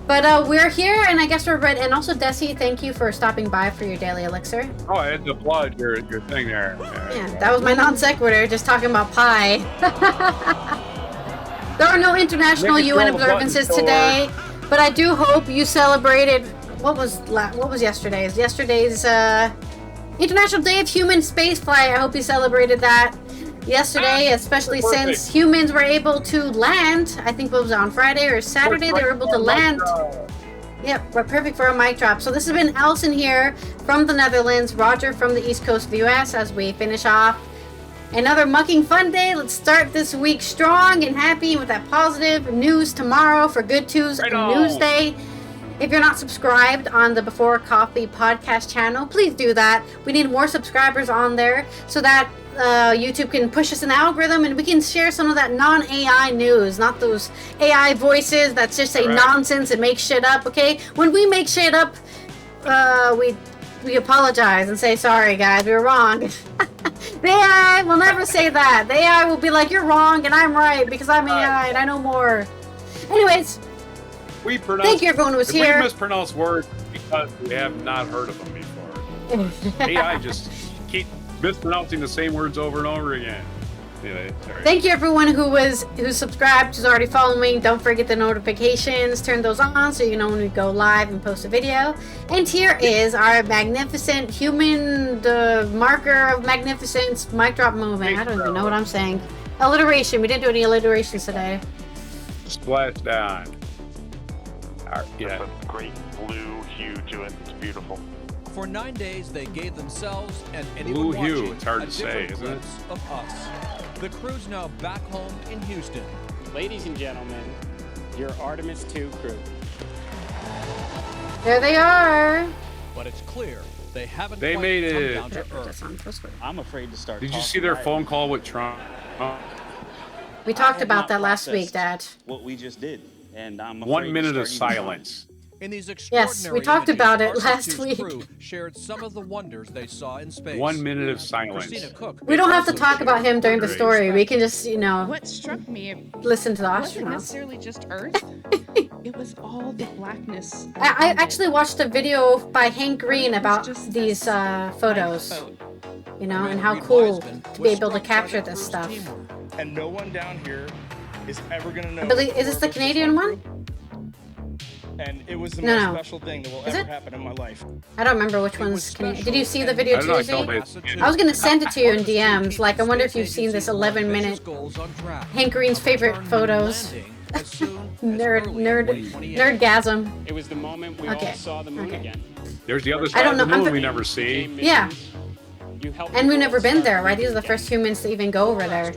But we're here, and I guess we're ready. And also, Desi, thank you for stopping by for your daily elixir. Oh, I had to applaud your thing there. Yeah, that was my non sequitur, just talking about pie. There are no international UN observances today, but I do hope you celebrated. What was yesterday's? Yesterday's International Day of Human Spaceflight. I hope you celebrated that yesterday, especially since humans were able to land. I think it was on Friday or Saturday they were able to land. Yep, we're perfect for a mic drop. So this has been Alison here from the Netherlands, Roger from the East Coast of the US as we finish off another Mucking Fun Day. Let's start this week strong and happy with that positive news tomorrow for Good Tuesday. If you're not subscribed on the Before Coffee podcast channel, please do that. We need more subscribers on there so that YouTube can push us an algorithm and we can share some of that non-AI news, not those AI voices that just say nonsense and make shit up, okay? When we make shit up, we apologize and say, sorry guys, we were wrong. The AI will never say that. The AI will be like, you're wrong and I'm right because I'm AI and I know more. Anyways, thank you everyone who was here. We mispronounce words because we have not heard of them before. AI just keep mispronouncing the same words over and over again. Anyway, thank you everyone who's subscribed, who's already following. Don't forget the notifications, turn those on so you know when we go live and post a video. And here is our magnificent human, the marker of magnificence mic drop movement. I don't even know what I'm saying. Alliteration. We didn't do any alliterations today. Splash down. There's a great blue hue to it. It's beautiful. For 9 days, they gave themselves and Blue anyone hue, watching it's hard a to say, different isn't it? glimpse of us. The crew's now back home in Houston. Ladies and gentlemen, your Artemis II crew. There they are. But it's clear they haven't They quite made come it. down to earth. I'm afraid to start. Did you see their phone call with Trump? We talked about that last week, Dad. What we just did, and I'm 1 minute of silence. In these Yes, we extraordinary talked images, about it RC2's last week. crew shared some of the wonders they saw in space. 1 minute of silence. Christina Cook We don't have to also talk shared about him during the wonders. story. We can just, you know, What struck me listen to the wasn't astronauts. necessarily just Earth. It was all the blackness. I actually watched a video by Hank Green about Just these this photos, lifeboat. you know, and how Reed cool Wiseman to be was able to struck by capture the this crew's stuff. teamwork. And no one down here is ever gonna know. Billy, is this the Corvus Canadian went one? through. And it was the No, most no. special thing that will Is ever it? happen in my life. I don't remember which It was one's Canadian. special Did you see the and video I don't know, I too, saw Z? it. I was gonna send it to you in Artist DMs. keeps Like, I wonder if space you've seen this agency's 11-minute ambitious goals on track. Hank Green's Of favorite return photos. landing as soon as Nerd, early nerd, 2028. nerdgasm. It was the moment we Okay, all saw the moon okay. again. There's the other I side don't of the know, I'm moon the- we never see. Yeah. You helped And the we've never world been start there, right? These are the breathing first humans to even go over there.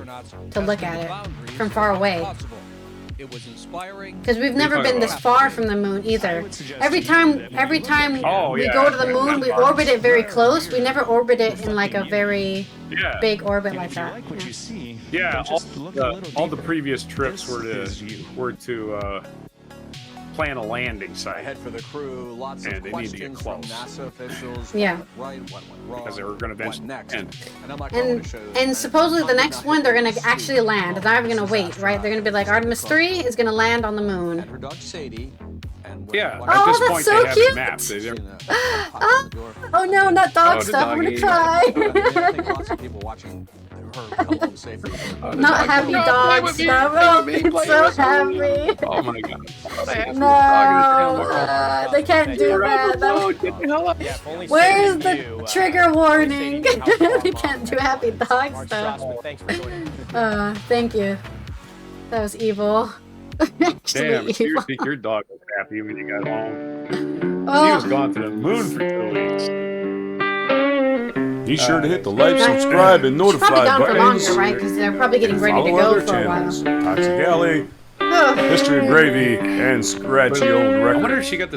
to look at it from far away. It was inspiring. Because we've never been this far from the moon either. Every time Oh, we yeah. go to the moon, we That part. orbit it very close. We never orbit it in like a very Yeah. big orbit like that. like what you see, Yeah, then just look a little all the deeper. previous trips were This is you. to plan a landing site Ahead for the crew, lots And of they need to get questions from close. NASA officials. Yeah. What went right, what went wrong, because they were going to what eventually next. end. And I'm not going to show And supposedly the next one they're gonna actually land. They're not even gonna wait, right? They're gonna be like Artemis 3 is gonna land on the and moon. her dog Sadie. And Yeah, Oh, at this that's point so they have cute. it mapped. Oh no, not dog Oh, the stuff. I'm gonna doggy. cry. I think lots of people watching her come home safely. Not happy No, dog play with me, stuff. play Oh, with me, it's play so with me. happy. Oh my god. No, they can't do that. Yeah, if only Where's Sadie the knew, trigger warning? Sadie knew how They far can't do Mars happy was. dog Mars stuff. Trust, but thanks for joining. Thank you. That was evil. Actually Damn, evil. seriously, your dog was happy when you got home. He Oh, was gone to the moon for 2 weeks. Be sure to hit the like, subscribe, and she's probably notify gone for buttons. longer, right? Because they're probably getting ready to Follow go other for a while. channels. Toxic Alley, Oh. History of Gravy, and Scratchy Old I Record. wonder if she got the